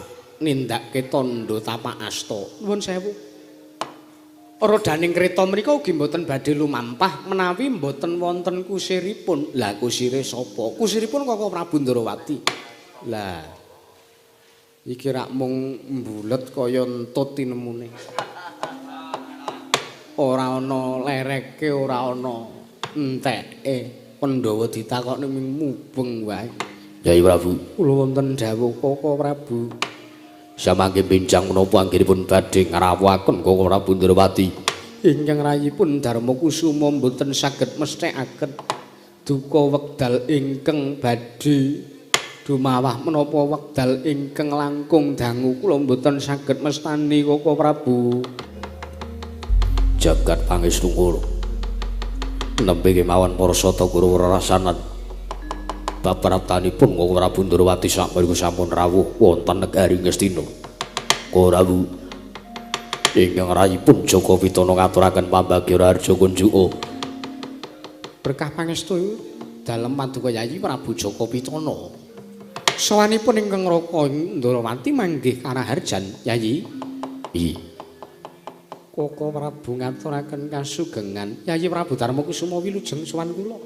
nindakake tandha tapak asta? Nuwun sewu. Rodaning kreta mriku ugi mboten badhe lumampah menawi mboten wonten kusiripun. Lah kusire sapa? Kusiripun Kaka Prabu Ndarawati. Lah iki rak mung mbulet kaya entut tinemune. Ora ana lereke, ora ana enteke. Pandhawa ditakokne mung mubeng wae. Yai Prabu, kula wonten dawuh Kaka Prabu. Samangke bincang menapa anggenipun badhe ngrawuhaken Kaka Prabu Ndarawati. Ingkang rayipun Darma Kusuma mboten saged mesthekaken duka wekdal ingkang badhe dumawah menapa wekdal ingkang langkung dangu kula mboten saged mestani Kaka Prabu. Jagat pangestu kula. Nembe kemawon Parsata Kurawa rasanan babaraptanipun Kaka Prabu Ndarawati sakmenika sampun rawuh wonten negari Ngastina. Kurawu ingkang rayipun Jaka Pitana ngaturaken pambagya harja kunjuka. Berkah pangestu dalem paduka Yayi Prabu Jaka Pitana. Sawanipun ingkang Raka Ndarawati manggih karaharjan Yayi. Iya. Kaka Prabu ngaturaken kasugengan. Yayi Prabu Darma Kusuma wilujeng sowan kula.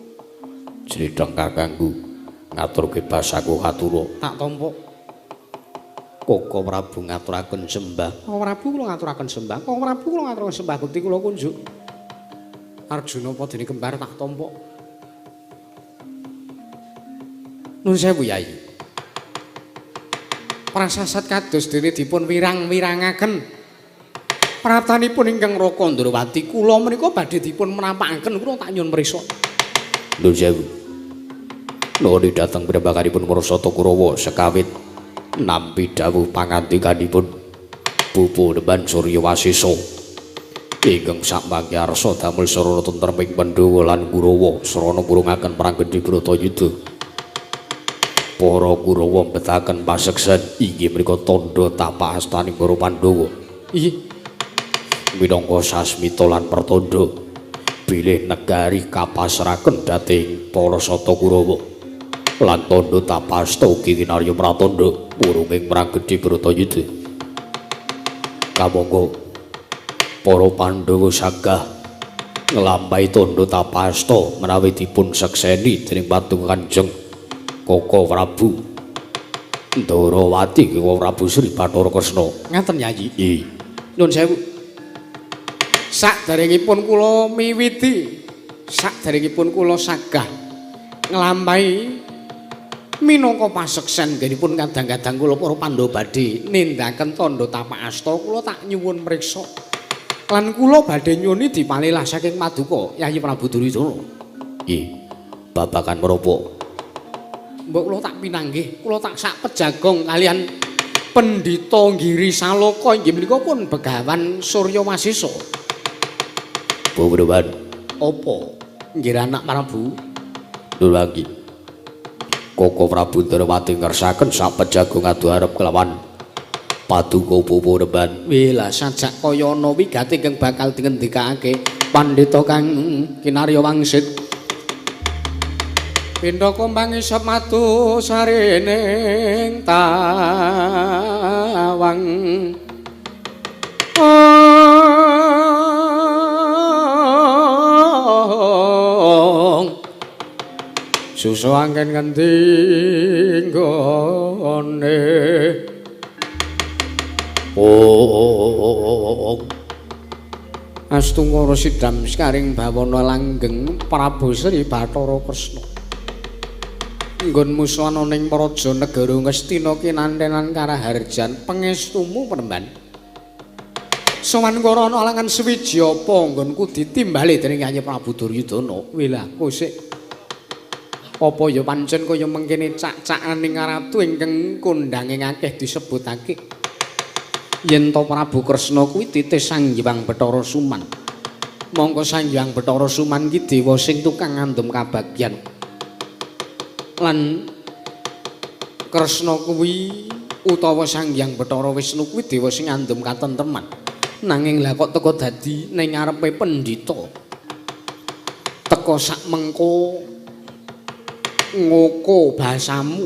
Jridheng kakangku. Ngaturke basaku katura. Tak tampa. Koko Prabu ngaturaken sembah. Koko Prabu kula ngaturaken sembah. Koko Prabu kula ngaturaken sembah Gusti kula kunjuk. Arjuna padene kembar tak tampa. Nuwun sewu Yai. Prasasat kados dene dipun wirang-wirangaken. Praptanipun ingkang Raka Ndrawati kula menika badhe dipun merampakaken kula tak nyuwun prisa. Nuwun sewu. Nuwun dhateng prambakanipun Marsata Kurawa sekawit nampi dawuh pangandikanipun Pupu Deban Surya Wasisa. Ingkang sakmakyarsa damel sarana tentreming Pandhawa lan Kurawa sarana kurungaken perang gedhe Bratayuda. Para Kurawa mbetahaken paseksan inggih menika tandha tapak astaning para Pandhawa. Inggih. Minangka sasmita lan pertanda bilih negari kapasrahaken dhateng para Sata Kurawa. Lan tandha tapasta ugi kinarya pratandha urunging perang gedhe Bratayuda. Kamangka para Pandhawa sagah nglampahi tandha tapasta menawi dipun sekseni dening Patung Kanjeng Koko Prabu Ndrawati Koko Prabu Sri Bathara Kresna. Ngaten Yayi. Nggih. Nuwun sewu. Saderengipun kula miwiti, saderengipun kula sagah nglampahi minangka paseksan nggenipun kadang-kadang kula para Pandhawa badhe nindakaken tandha tapak asta kula tak nyuwun mriksa. Lan kula badhe nyuni dipalilah saking Paduka Yayi Prabu Duryudana. Nggih. Babagan menapa? Mbok kula tak pinanggih, kula tak sak pejagong kalian Pendhita Giri Saloka inggih menika pun Begawan Surya Wasisa. Bebeban Apa? Nggih anak Prabu. Durwangi. Koko Prabu Ndrawati ngersaken sak pejagung adu arep kelawan Paduka Pupu Deban. Wela sajak kaya ana wigati ingkang bakal dingendikake Pandhita kang kinarya wangsit. Pindha kumbang isep matu sarening tawang. Susu angin ngending gone. Astungara sidam skaring bawana langgeng Prabu Sri Bathara Kresna. Nggon muswana ning praja negara Ngastina kinantenan karaharjan pangestumu penemban. Sowan karo ana alangan swiji apa nggonku ditimbali dening Yayi Prabu Duryudana. Wela kosek. Apa ya pancen kaya mengkene cak-cakaning ratu ingkang kondhange akeh disebutake. Yen to Prabu Kresna kuwi titih Sang Hyang Bathara Suman. Mongko Sang Hyang Bathara Suman ki dewa sing tukang ngandum kabagyan. Lan Kresna kuwi utawa Sang Hyang Bathara Wisnu kuwi dewa sing ngandum katentreman. Nanging lah kok teko dadi ning ngarepe pendhita. Teko sak mengko ngoko basamu.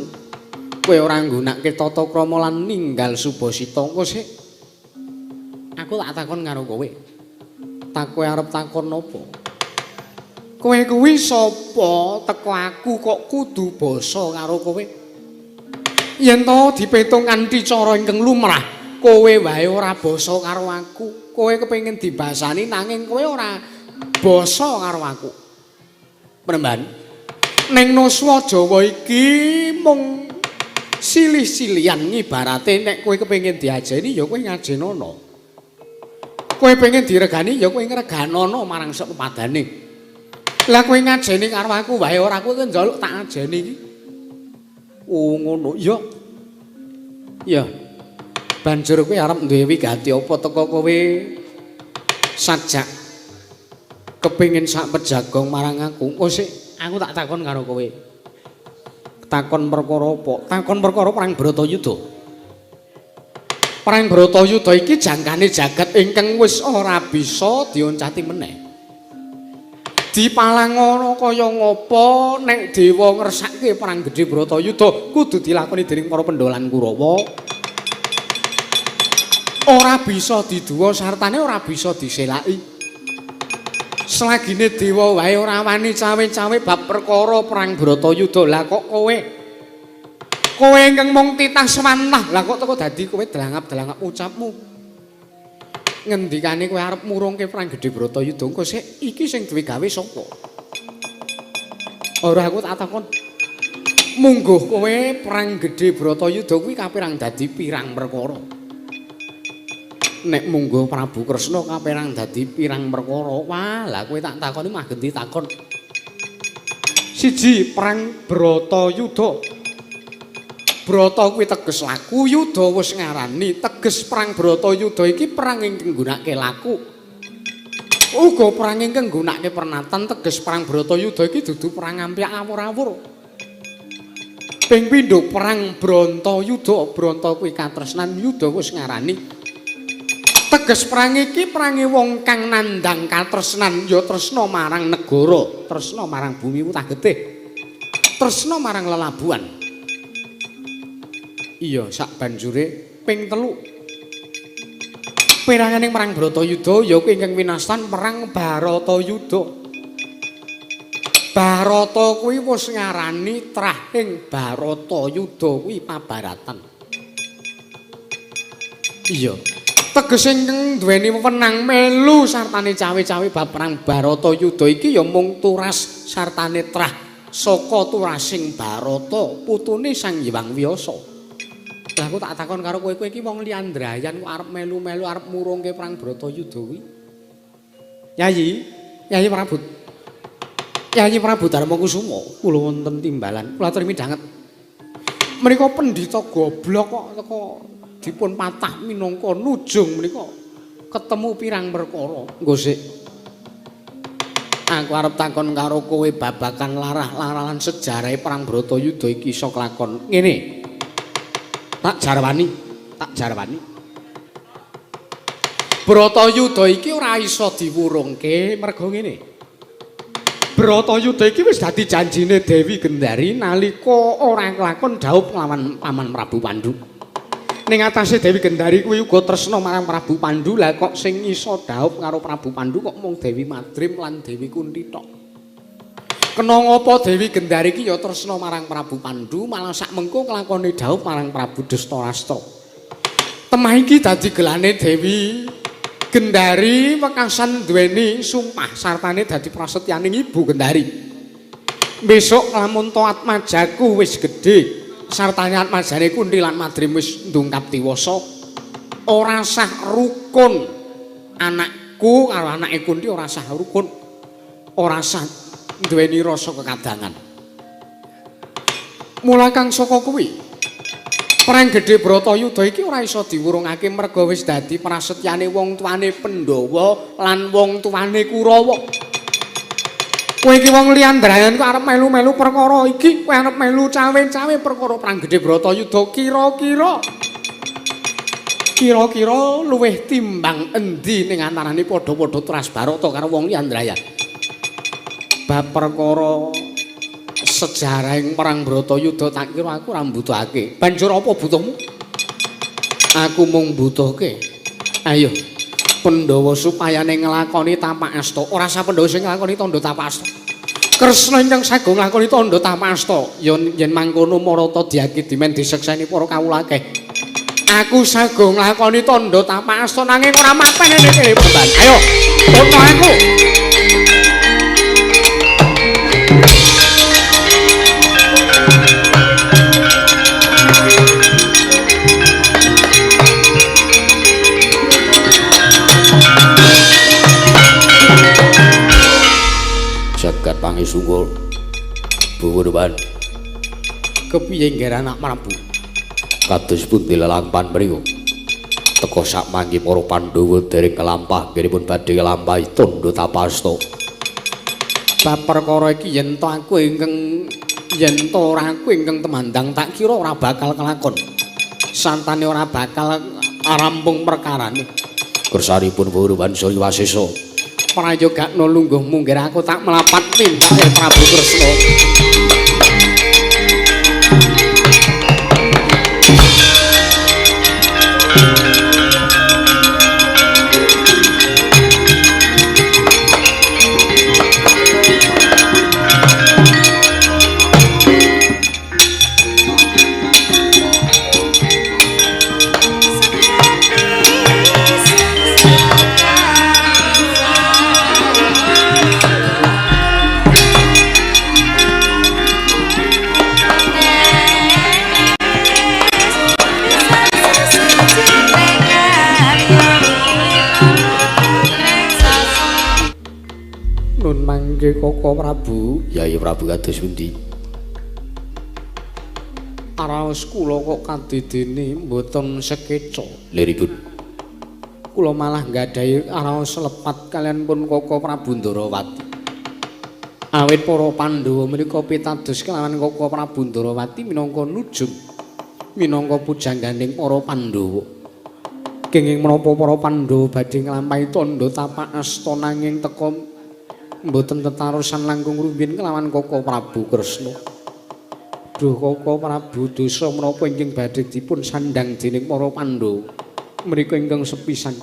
Kowe ora nggunakake tata krama lan ninggal Subasita. Engko sik aku tak takon karo kowe. Tak kowe arep takon apa? Kowe kuwi sapa teko aku kok kudu basa karo kowe? Yen to dipetung kanthi cara ingkang lumrah, kowe wae ora basa karo aku. Kowe kepengin dibasani nanging kowe ora basa karo aku. Penemban. Ning Nuswa Jawa iki mung silih-silihan ngibarate nek kowe kepengin diajeni ya kowe ngajenono. Kowe pengen diregani ya kowe ngreganono marang sepepadane. Lah kowe ngajeni karo aku wae ora kowe njaluk tak ajeni iki. Oh ngono ya. Ya. Banjur kowe arep duwe wigati apa teko kowe sajak kepengin sak pejagong marang aku. Engko sik aku tak takon karo kowe. Takon perkara apa? Takon perkara perang Bratayuda. Perang Bratayuda iki jangkane jagat ingkang wis ora bisa dioncati meneh. Dipalangono kaya ngapa nek dewa ngersake perang gedhe Bratayuda kudu dilakoni dening para pendolan Kurawa. Ora bisa diduwa sartane ora bisa diselaki. Selagine dewa wae ora wani cawe-cawe bab perkara perang Bratayuda. Lah kok kowe Kowe ingkang mung titah semanah. Lah kok teko dadi kowe delangap-delangap ucapmu. Ngendikane kowe arep murungke perang gedhe Bratayuda engko sik iki sing duwe gawe sapa? Ora aku tak takon. Mungguh kowe perang gedhe Bratayuda kuwi kapirang dadi pirang perkara. Nek mungguh Prabu Kresna kapirang dadi pirang perkara. Wah, lah kowe tak takoni mah genti takon. Siji perang Bratayuda. Brata kuwi teges laku, Yuda wis ngarani teges perang Bratayuda iki perang ingkang nggunakake laku. Uga perang ingkang nggunakake pernatan teges perang Bratayuda iki dudu perang ampyak awur-awur. Ping pindho perang Brantayuda, Branta kuwi katresnan Yuda wis ngarani. Teges perang iki perange wong kang nandhang katresnan ya tresna marang negara, tresna marang bumi utah getih. Tresna marang lelabuhan. Iya, sak banjure ping 3. Peranganing perang Bratayuda ya kuwi ingkang winastan perang Baratayuda. Barata kuwi wis ngarani trahing Baratayuda kuwi pabaratan. Iya. Tegese ingkang duweni wewenang melu sartane cawe-cawe bab perang Baratayuda iki ya mung turas sartane trah saka turasing Barata putune Sang Hyang Wiyasa. Lah aku tak takon karo kowe iki wong liandrayan kok arep melu-melu arep murungke perang Bratayuda kuwi. Yayi Prabu. Yayi Prabu Darmakusuma, kula wonten timbalan. Kula aturi midhanget. Menika pendhita goblok kok teko dipun patah minangka nujung menika ketemu pirang perkara. Nggo sik. Aku arep takon karo kowe babagan larah-larahan sejarahe perang Bratayuda iki iso kelakon. Ngene. Tak jarwani. Bratayuda iki ora iso diwurungke merga ngene. Bratayuda iki wis dadi janjine Dewi Gendari nalika ora kelakon dhaup nglawan Paman Prabu Pandhu. Ning atase Dewi Gendari kuwi uga tresna marang Prabu Pandhu, lah kok sing iso dhaup karo Prabu Pandhu kok mung Dewi Madrim lan Dewi Kunthi tok. Kena ngapa Dewi Gendari iki ya tresna marang Prabu Pandhu malah sak mengko kelakone dhaup marang Prabu Dastarastra. Temah iki dadi gelane Dewi Gendari wekasan duweni sumpah sartane dadi prasetyaning Ibu Gendari. Besok lamun Atmajaku wis gedhe sartane Atmajane Kunthi lan Madrim wis ndungkap diwasa ora sah rukun anakku karo anake Kunthi ora sah rukun. Ora sah duweni rasa kekadangan. Mula kang saka kuwi perang gedhe Bratayuda iki ora iso diwurungake merga wis dadi prasetyane wong tuane Pandhawa lan wong tuane Kurawa. Kowe iki wong liandrayan kok arep melu-melu perkara iki, kowe arep melu cawe-cawe perkara perang gedhe Bratayuda kira-kira luwih timbang endi ning antarane padha-padha Tras Barata karo wong liandrayan. Bab perkara sejarahing perang Bratayuda tak kira aku ora mbutuhake. Banjur apa butuhmu? Aku mung mbutuhke. Ayo, Pandhawa supayane nglakoni tapak asta. Ora sah Pandhawa sing nglakoni tandha tapak asta. Kresna ingkang sago nglakoni tandha tapak asta. Yen mangkono Marata diaki dimen disekseni para kawula akeh. Aku sago nglakoni tandha tapak asta nanging ora mapan nek kene beban. Ayo, tono aku. Jagat pangisungkul Buwurban Kepiye nggih anak Prabu? kados pundi lelampahan mriku teka sak mangki para Pandhawa dereng kelampah nggihipun badhe nglampahi tandha tapasta. Bab perkara iki yen to ora aku ingkang temandang tak kira ora bakal kelakon. Santane ora bakal rampung perkarane. Kersaripun Buwurban Surya Wasesa Prayogakna lungguh munggir aku tak melapat tintake Prabu Kresna. Nun mangke Koko Prabu. Yai Prabu kados pundi? Araos kula kok kadidene mboten sekeca. Liripun. Kula malah nggadahi araos lepat kalian pun Koko Prabu Ndarawati. Awit para Pandhawa menika pitados kelawan Koko Prabu Ndarawati minangka nujung minangka pujangganing para Pandhawa. Kenging menapa para Pandhawa badhe nglampahi tandha tapak asta nanging teka mboten tetarusan langkung rumiyin kelawan Koko Prabu Kresna. Duh Koko Prabu dosa menapa ingkang badhe dipun sandhang dening para Pandhawa menika ingkang sepisan.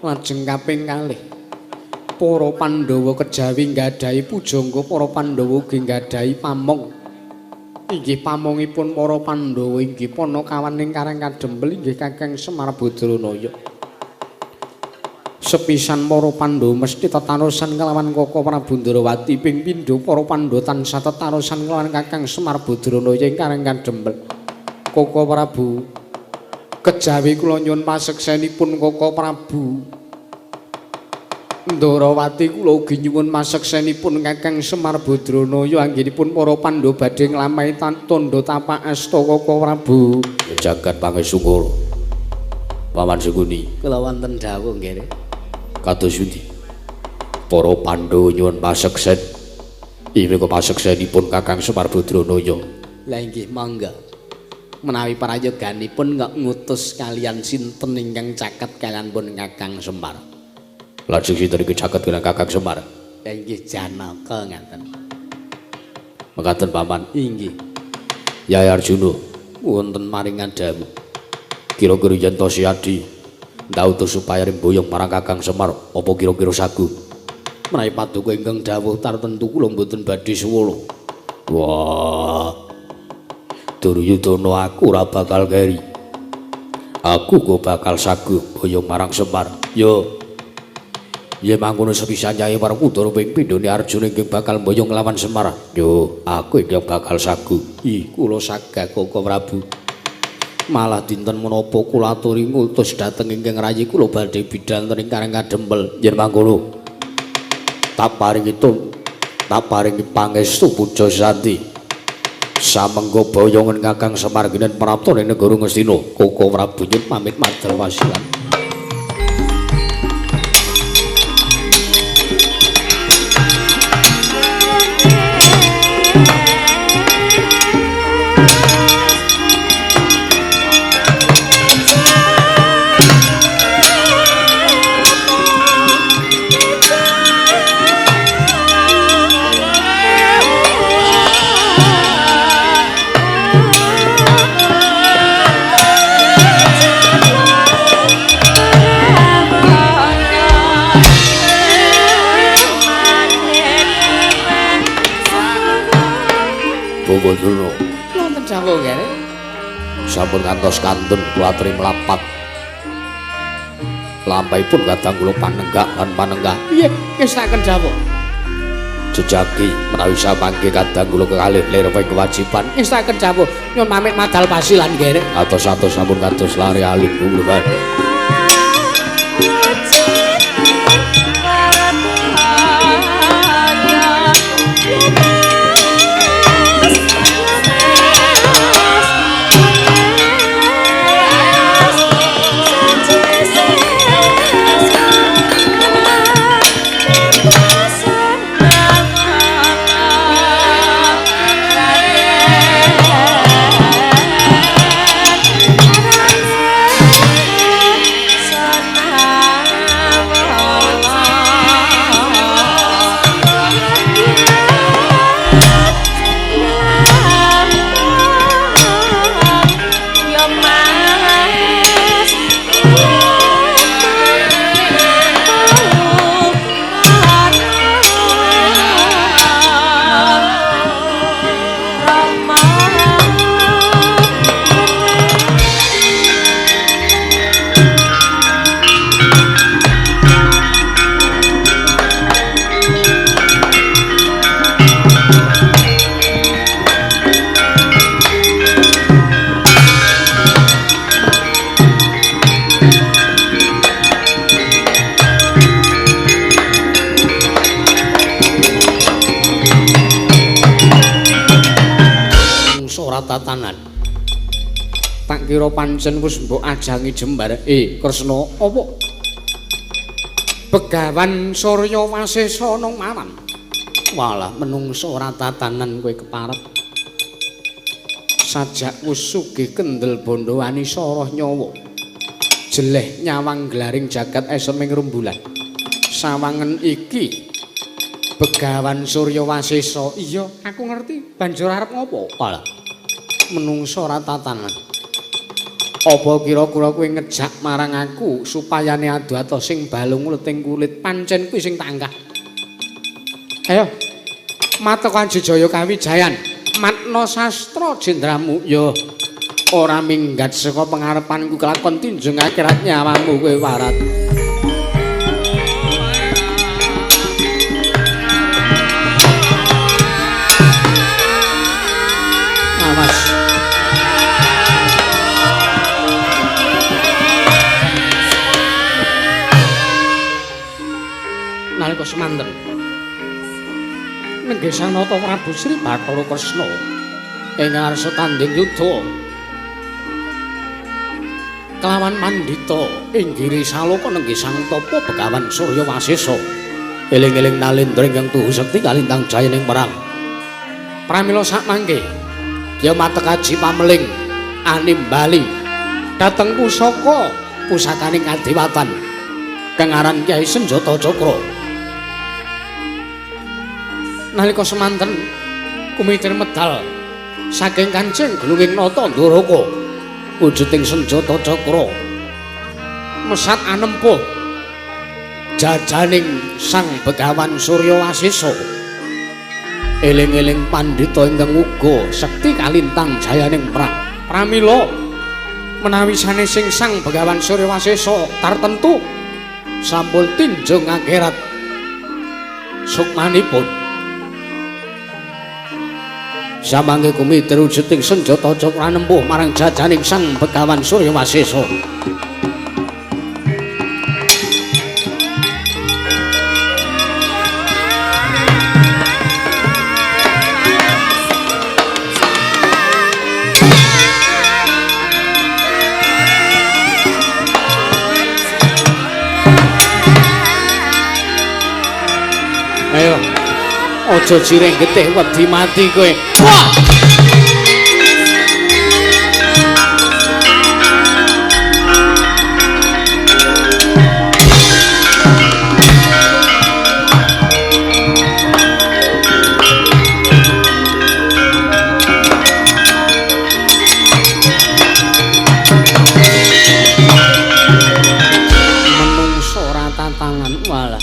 Lajeng kaping kalih para Pandhawa kejawi nggadahi pujangga para Pandhawa ugi nggadahi pamong. Inggih pamongipun para Pandhawa inggih Panakawaning Karang Kadempel inggih Kakang Semar Badranaya. Sepisan para Pandhawa mesti tetarusan kelawan Koko Prabu Ndarawati ping pindho para Pandhawa tansah tetarusan kelawan Kakang Semar Badranaya ing Karang Kadempel. Koko Prabu kejawi kula nyuwun paseksenipun Koko Prabu Ndarawati kula ugi nyuwun maseksenipun Kakang Semar Badranaya anggenipun para Pandhawa badhe nglampahi tandha tapak asta Koko Prabu. Jagat pangesungkur. Paman Sukuni. Kula wonten dawuh nggih. Kados pundi? Para Pandhawa nyuwun paseksen. Inggih menika paseksenipun Kakang Semar Badranaya. Lah inggih mangga. Menawi prayoganipun kok ngutus kalian sinten ingkang caket kalian pun Kakang Semar. Lajeng sinten iki caket kalian Kakang Semar? Inggih Janaka ngaten. Mekaten paman. Inggih. Yai Arjuna wonten maringan dalu. Kira-kira yen to Siadi ndautus supaya remboyong marang Kakang Semar apa kira-kira sagu? Menawi paduka ingkang dawuh tartentu kula mboten badhe suwala. Wah. Duryudana aku ora bakal keri. Aku kok bakal sagu boyong marang Semar. Yo. Yen mangkono sepisan Nyai Werkudara ping pindhone Arjuna inggih bakal boyong lawan Semar. Yo, aku inggih bakal sagu. Ih, kula sagah Koko Prabu. Malah dinten menapa kula aturi ngutus dhateng ingkang rayi kula badhe bidhanten ing Karang Kadempel. Yen mangkono tak paringi pangestu puja santi. Samengga boyongan Kakang Semar ginen praptane negara Ngastina. Koko Prabu nyuwun pamit madhal wasilan. Bondoro. Wonten dawuh nggih. Sampun ngantos kantun kula aturi mlapat. Lampahipun kadang kula panenggak lan panenggah. Piye ngestaken dawuh? Jejagi menawi samangke kadang kula kekalih lirwing kewajiban. Ngestaken dawuh nyuwun pamit madhal pasilan nggih. Atos-atos sampun kados lare alim kula. tatanan. Tak kira pancen wis mbok ajangi jembar. Kresna, apa? Begawan Surya Wasesa nang mawan. Walah menungso ora tatanan kowe keparep. Sajak wis sugih kendel bondo wani soroh nyawa. Jeleh nyawang glaring jagat eseming rembulan. Sawangen iki Begawan Surya Wasesa. Iya, aku ngerti. Banjur arep ngopo? Walah. Menungso ora tatanan. Apa kira-kira kowe ngejak marang aku supayane adu-ado sing balung leting kulit pancen kuwi sing tanggah. Ayo. Matakan Jejaya Kawijayan. Matna sastra jendramu ya ora minggat saka pengarepanku kelakon tinjung akhirat nyawamu kowe warat. Awas. Nalika semanten Nenggesanata Prabu Sri Bathara Kresna ing ngarsa tanding yudha kelawan Mandita ing giri saloka nenggesang tapa Begawan Surya Wasesa eling-eling nalendra ingkang tuhu sekti kalintang jayaning perang pramila sakmangke ya matekaji pameling animbali dhateng pusaka pusakaning Kadewatan kang aran Kyai Senjata Cakra. Nalika semanten kumitir medal saking Kancing Glunging Nata Ndoraka wujuding senjata cakra mesat anempuh jajaning Sang Begawan Surya Wasesa eling-eling pandhita ingkang uga sekti kalintang jayaning perang pramila menawi sanesing Sang Begawan Surya Wasesa tartentu sampun tinjung akhirat sukmanipun. Samangke kumitir wujuding senjata cakra nempuh marang jajaning Sang Begawan Surya Wasesa. Ayo. Aja jireng getih wedi mati kowe. Wah! Menungso ora tantangan walah.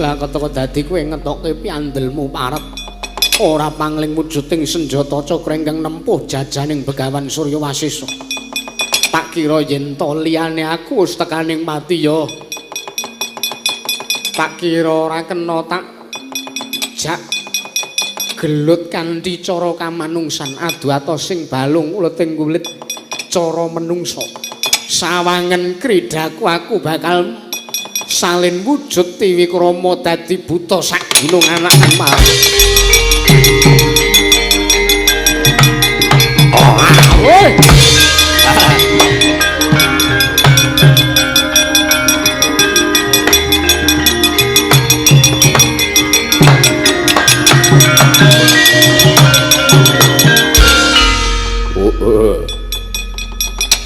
Lah keteko dadi kowe ngetokke piandelmu parep ora pangling wujuding senjata cakra ingkang nempuh jajaning Begawan Surya Wasesa. Tak kira yen to liyane aku wis tekaning mati ya. Tak kira ora kena tak jak gelut kanthi cara kamanungsan adu-ado sing balung uleting kulit cara menungsa. Sawangen kridaku aku bakal salin wujud Tiwikrama dadi buta sak gunung anak marang. Woi.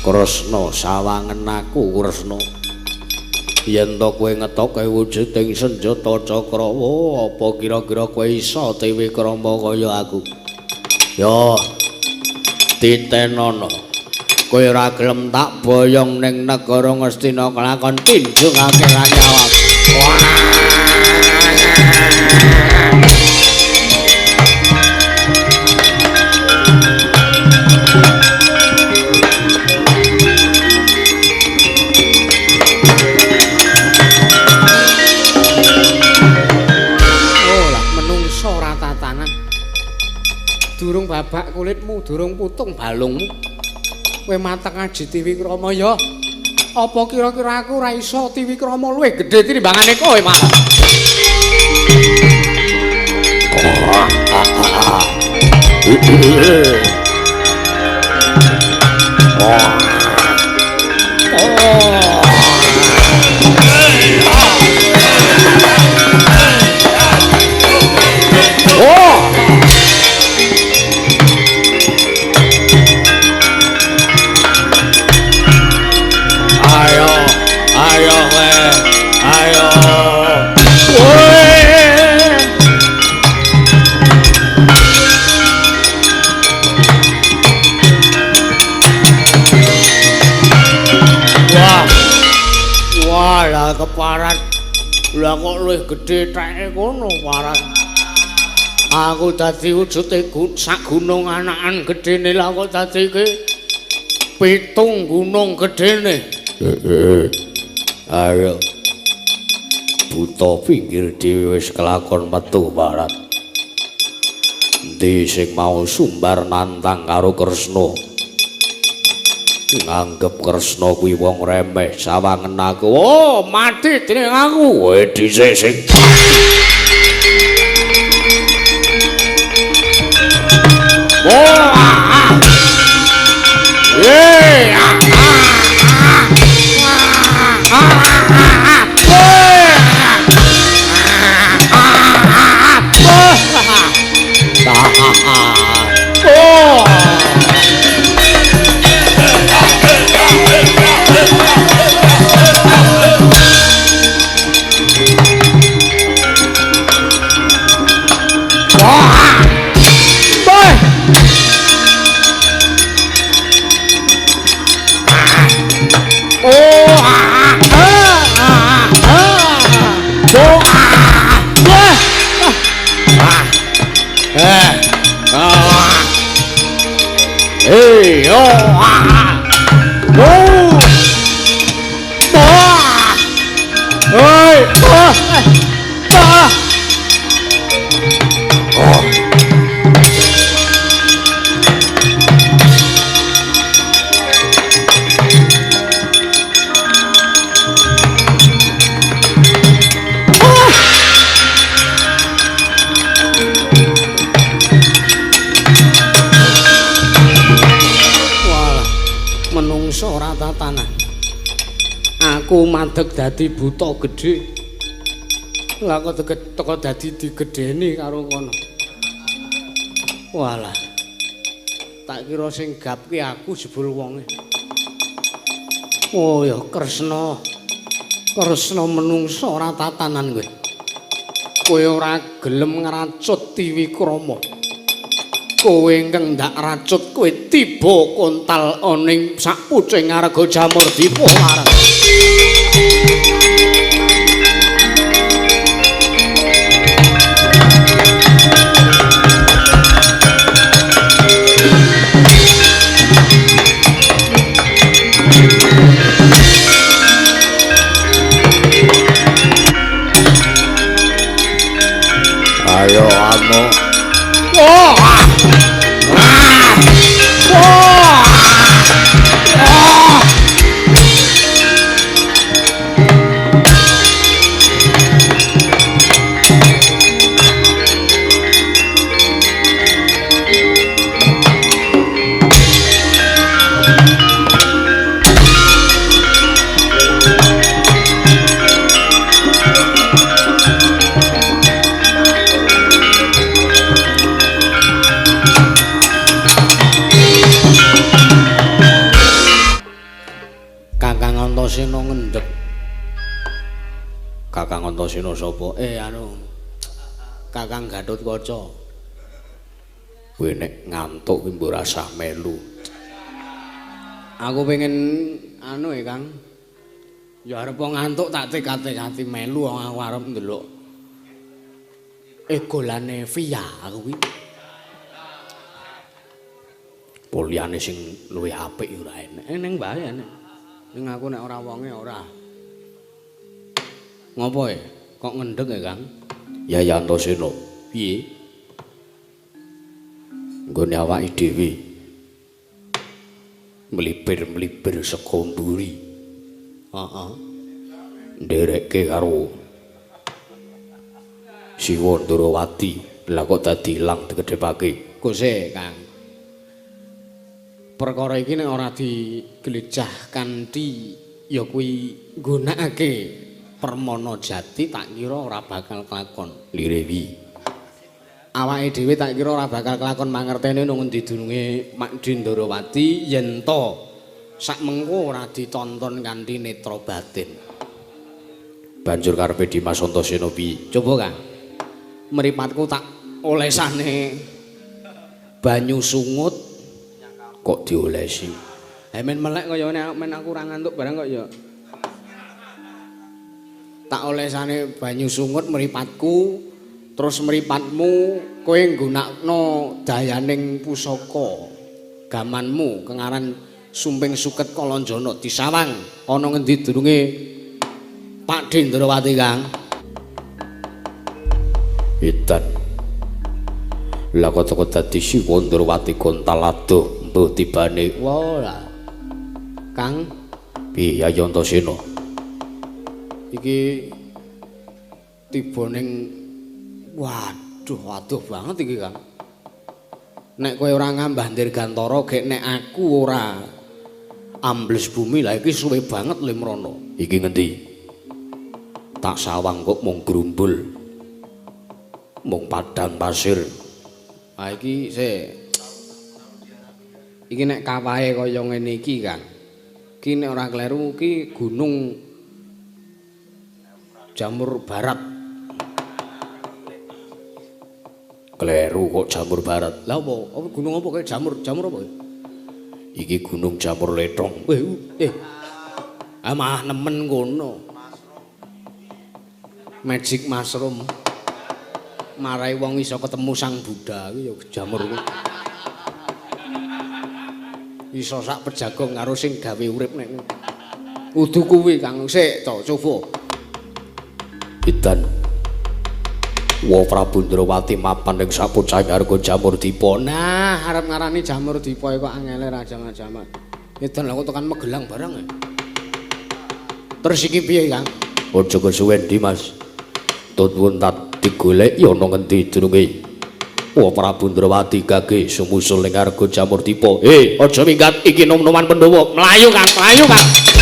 Kresna sawangen aku Kresna. Yen to kowe ngetokke wujuding senjata cakra, apa kira-kira kowe iso Tiwikrama kaya aku? Ya, titenana. Kowe ora gelem tak boyong ning negara Ngastina kelakon tinjungake nyawa. Durung babak kulitmu, durung putung balungmu. Kowe matek ngaji Tiwikrama ya. Apa kira-kira aku ora iso Tiwikrama luwih gedhe tinimbangane kowe, Mas? Keparat lah kok luwih gedhe teke kono parat aku dadi wujude sak gunung anakan gedene lah kok dadi iki 7 gunung gedene ayo buta pinggir dhewe wis kelakon metu parat ndi sing mau sumbar nantang karo Kresna nganggep Kresna kuwi wong remeh sawangen aku oh mati dening aku kowe dhisik sing aku madeg dadi buta gedhe lah kok teko dadi digedheni karo kono walah tak kira sing gapke aku jebul wonge oh ya Kresna menungsa ora tatanan kowe ora gelem ngracut Tiwikrama kowe ingkang ndak racut kowe tiba kontal oning sapucing Arga Jamurdipa marang ayo amo Antasena ngendhek. Kakang Antasena sapa? Kakang Gatotkaca. Kowe nek ngantuk ki mbok rasah melu. Aku pengen Kang. Ya arep ngantuk tak tekad-tekadi melu aku arep ndelok. Golane Via aku kuwi. Poliane sing luwih apik ora enek. Ning bae enek. Ning aku nek ora wonge ora. Ngopo kok ngendhek Kang? Ya Antasena. Piye? Nggone awake dhewe. Mlipir-mlipir saka mburi. Heeh. Nderekke karo Siwa Ndrawati. Lah kok dadi ilang dikedhepake. Kose, Kang. perkara iki nek ora diglejah kanthi ya kuwi nggunakake permana jati tak kira ora bakal kelakon. Lirewi. Awake dhewe tak kira ora bakal kelakon mangertene nang endi dununge Mak Dindarawati yen to sak mengko ora ditonton kanthi netra batin. Banjur karepe Dimas Antasena piye? Coba Kang. Mripatku tak olesane banyu sungut Kok diolesi? men melek kaya men aku ora ngantuk barang kok ya. Tak olesane banyu sungut mripatku, terus mripatmu kowe nggunakno dayaning pusaka gamanmu kengaran Sumping Suket Kalanjana disawang ana ngendi durunge Pak Dendrawati Kang. Edan. Lah kok dadi Siwa Ndrawati Gontalado mbuh tibane. Wah. Kang, Piye Yayi Antasena? iki tiba ning waduh banget iki Kang. Nek kowe ora ngambah Dirgantara gek nek aku ora ambles bumi lah iki suwe banget Limrana. Iki ngendi? Tak sawang kok mung grumbul. Mung padang pasir. Ah iki iki nek kawahe kaya ngene iki Kang. Iki nek ora kleru iki Gunung Jamur Barat. Kleru kok Jamur Barat. Lah apa? Apa gunung apa kae jamur apa? Iki Gunung Jamur Lethong. Malah nemen ngono. Magic mushroom. Marai wong iso ketemu Sang Buddha kuwi ya jamur kuwi. Iso sak pejagong karo sing gawe urip nek. Kudu kuwi Kang. Sik to coba. Edan. Wa Prabu Ndrawati mapan ing sapucahing arga Jamur Dipa. Nah, arep ngarani Jamur Dipa kok angele ra jaman-jaman. Edan lha kok tekan Magelang barang ya. Terus iki piye, Kang? Aja kesuwen Dimas. Tutwun tak digoleki ana ngendi jenenge Wa Prabu Ndrawati gage sumusul ning arga Jamur Dipa. Aja minggat iki nom-noman Pandhawa. Mlayu Kang, mlayu Kang.